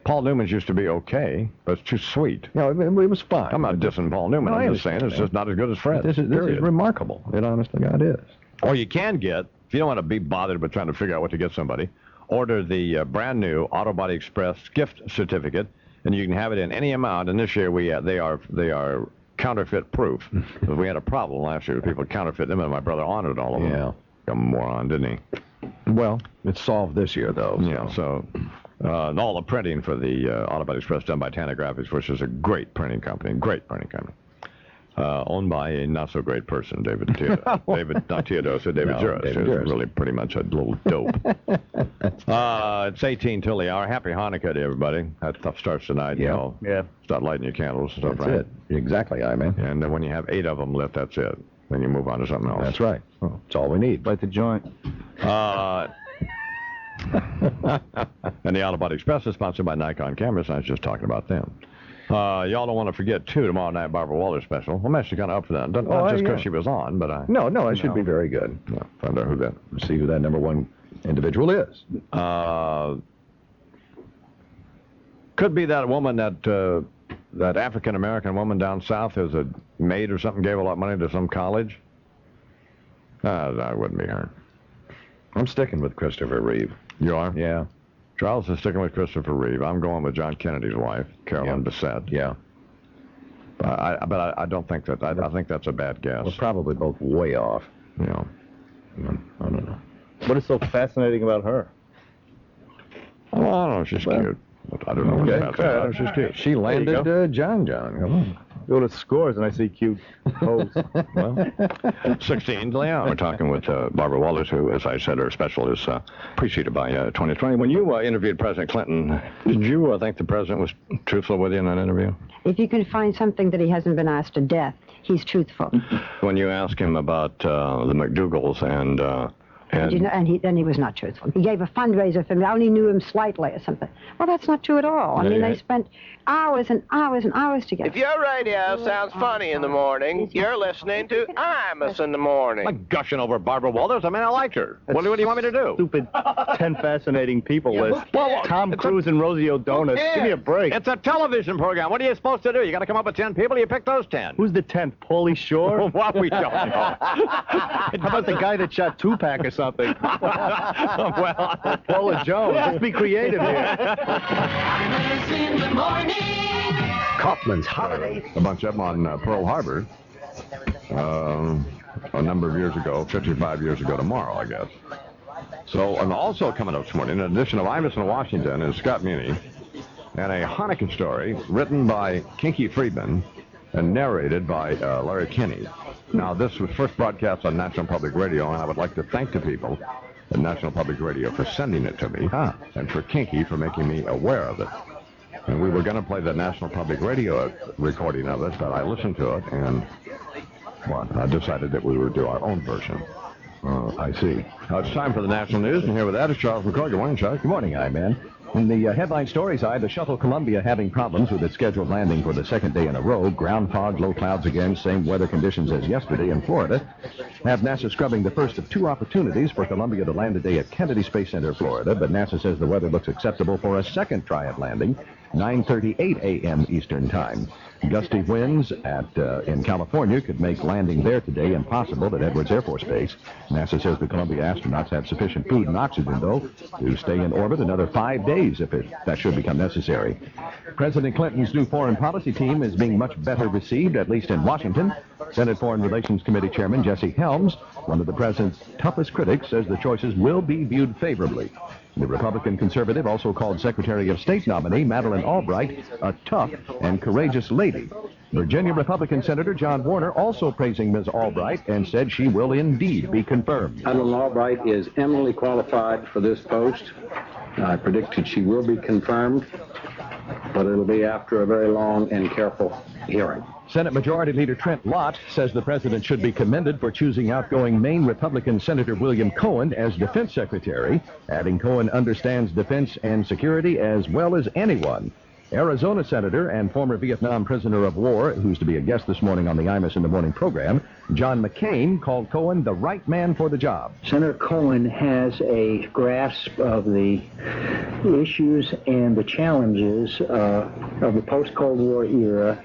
Paul Newman's used to be okay, but it's too sweet. No, it was fine. I'm not dissing Paul Newman. No, I'm just saying it's just not as good as Fred's. This is remarkable. It honestly, God is. Or you can get, if you don't want to be bothered with trying to figure out what to get somebody, order the brand new Auto Body Express gift certificate, and you can have it in any amount. And this year they are counterfeit proof. We had a problem last year with people counterfeit them, and my brother honored all of them. Yeah. A moron, didn't he? Well, it's solved this year, though. Yeah, so all the printing for the Auto Body Express done by Tana Graphics, which is a great printing company. Owned by a not-so-great person, David Teodos. David Juris, who's really pretty much a little dope. It's 18 till the hour. Happy Hanukkah to everybody. That stuff starts tonight. Yeah. Start lighting your candles and stuff, That's right? it. Exactly, man. And when you have 8 of them lit, that's it. Then you move on to something else. That's right. Oh, that's all we need. Light the joint. And the Auto Body Express is sponsored by Nikon cameras. I was just talking about them. Y'all don't want to forget, too, tomorrow night, Barbara Walters special. I'm actually kind of up for that. Not just because she was on, but I... No, it should be very good. Yeah, find out who that... See who that number one individual is. Could be that woman, that African-American woman down south who's a maid or something, gave a lot of money to some college. That wouldn't be her. I'm sticking with Christopher Reeve. You are? Yeah. Charles is sticking with Christopher Reeve. I'm going with John Kennedy's wife, Carolyn Bessette. Yeah. But I don't think that. I think that's a bad guess. We're probably both way off. Yeah. I don't know. What is so fascinating about her? Oh, I don't know. She's cute. I don't know. Okay. She's cute. She landed John. Come on. Go to Scores and I see cute pose. Well, 16 to the hour. We're talking with Barbara Walters, who, as I said, her special is preceded by 2020. When you interviewed President Clinton, did you think the president was truthful with you in that interview? If you can find something that he hasn't been asked to death, he's truthful. When you asked him about the McDougalls and he was not truthful. He gave a fundraiser for me. I only knew him slightly or something. Well, that's not true at all. I mean, they spent hours and hours and hours together. If your radio sounds funny in the morning, you're listening to Imus in the morning. I'm not gushing over Barbara Walters. I mean, I liked her. What do you want me to do? Stupid 10 fascinating people list. Tom Cruise and Rosie O'Donnell. Give me a break. It's a television program. What are you supposed to do? You got to come up with 10 people. You pick those 10. Who's the 10th? Pauly Shore? What? We don't know. How about the guy that shot Tupac or something? Well, Paula Jones. Let's be creative here. In the morning. Kaufman's Holiday. A bunch of them on Pearl Harbor a number of years ago, 55 years ago tomorrow, I guess. So, and also coming up this morning, in addition of Imus in Washington, is Scott Muni, and a Hanukkah story written by Kinky Friedman and narrated by Larry Kinney. Now, this was first broadcast on National Public Radio, and I would like to thank the people at National Public Radio for sending it to me, and for Kinky for making me aware of it. And we were going to play the National Public Radio recording of it, but I listened to it, and I decided that we would do our own version. I see. Now it's time for the national news, and here with that is Charles McCoy. Good morning, Chuck. Good morning, man. In the headline story side, the shuttle Columbia having problems with its scheduled landing for the second day in a row. Ground fog, low clouds again, same weather conditions as yesterday in Florida. Have NASA scrubbing the first of 2 opportunities for Columbia to land today at Kennedy Space Center, Florida. But NASA says the weather looks acceptable for a second try at landing, 9:38 a.m. Eastern Time. Gusty winds in California could make landing there today impossible at Edwards Air Force Base. NASA says the Columbia astronauts have sufficient food and oxygen, though, to stay in orbit another 5 days if that should become necessary. President Clinton's new foreign policy team is being much better received, at least in Washington. Senate Foreign Relations Committee Chairman Jesse Helms, one of the president's toughest critics, says the choices will be viewed favorably. The Republican conservative also called Secretary of State nominee Madeleine Albright a tough and courageous lady. Virginia Republican Senator John Warner also praising Ms. Albright and said she will indeed be confirmed. Madeleine Albright is eminently qualified for this post. I predict that she will be confirmed, but it'll be after a very long and careful hearing. Senate Majority Leader Trent Lott says the president should be commended for choosing outgoing Maine Republican Senator William Cohen as Defense Secretary, adding Cohen understands defense and security as well as anyone. Arizona Senator and former Vietnam prisoner of war, who's to be a guest this morning on the Imus in the Morning program, John McCain, called Cohen the right man for the job. Senator Cohen has a grasp of the issues and the challenges of the post-Cold War era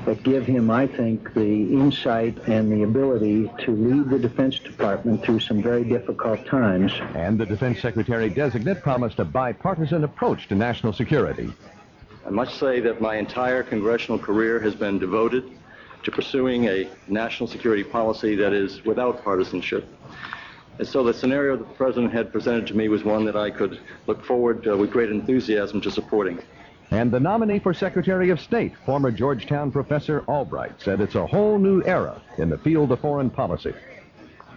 that give him, I think, the insight and the ability to lead the Defense Department through some very difficult times. And the Defense Secretary-designate promised a bipartisan approach to national security. I must say that my entire congressional career has been devoted to pursuing a national security policy that is without partisanship. And so the scenario that the President had presented to me was one that I could look forward with great enthusiasm to supporting. And the nominee for Secretary of State, former Georgetown professor Albright, said it's a whole new era in the field of foreign policy.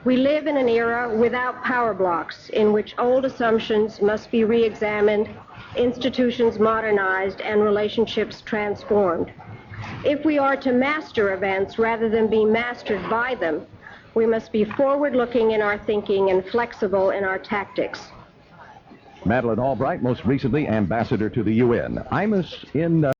We live in an era without power blocks, in which old assumptions must be re-examined, institutions modernized, and relationships transformed. If we are to master events rather than be mastered by them, we must be forward-looking in our thinking and flexible in our tactics. Madeleine Albright, most recently ambassador to the UN. Imus in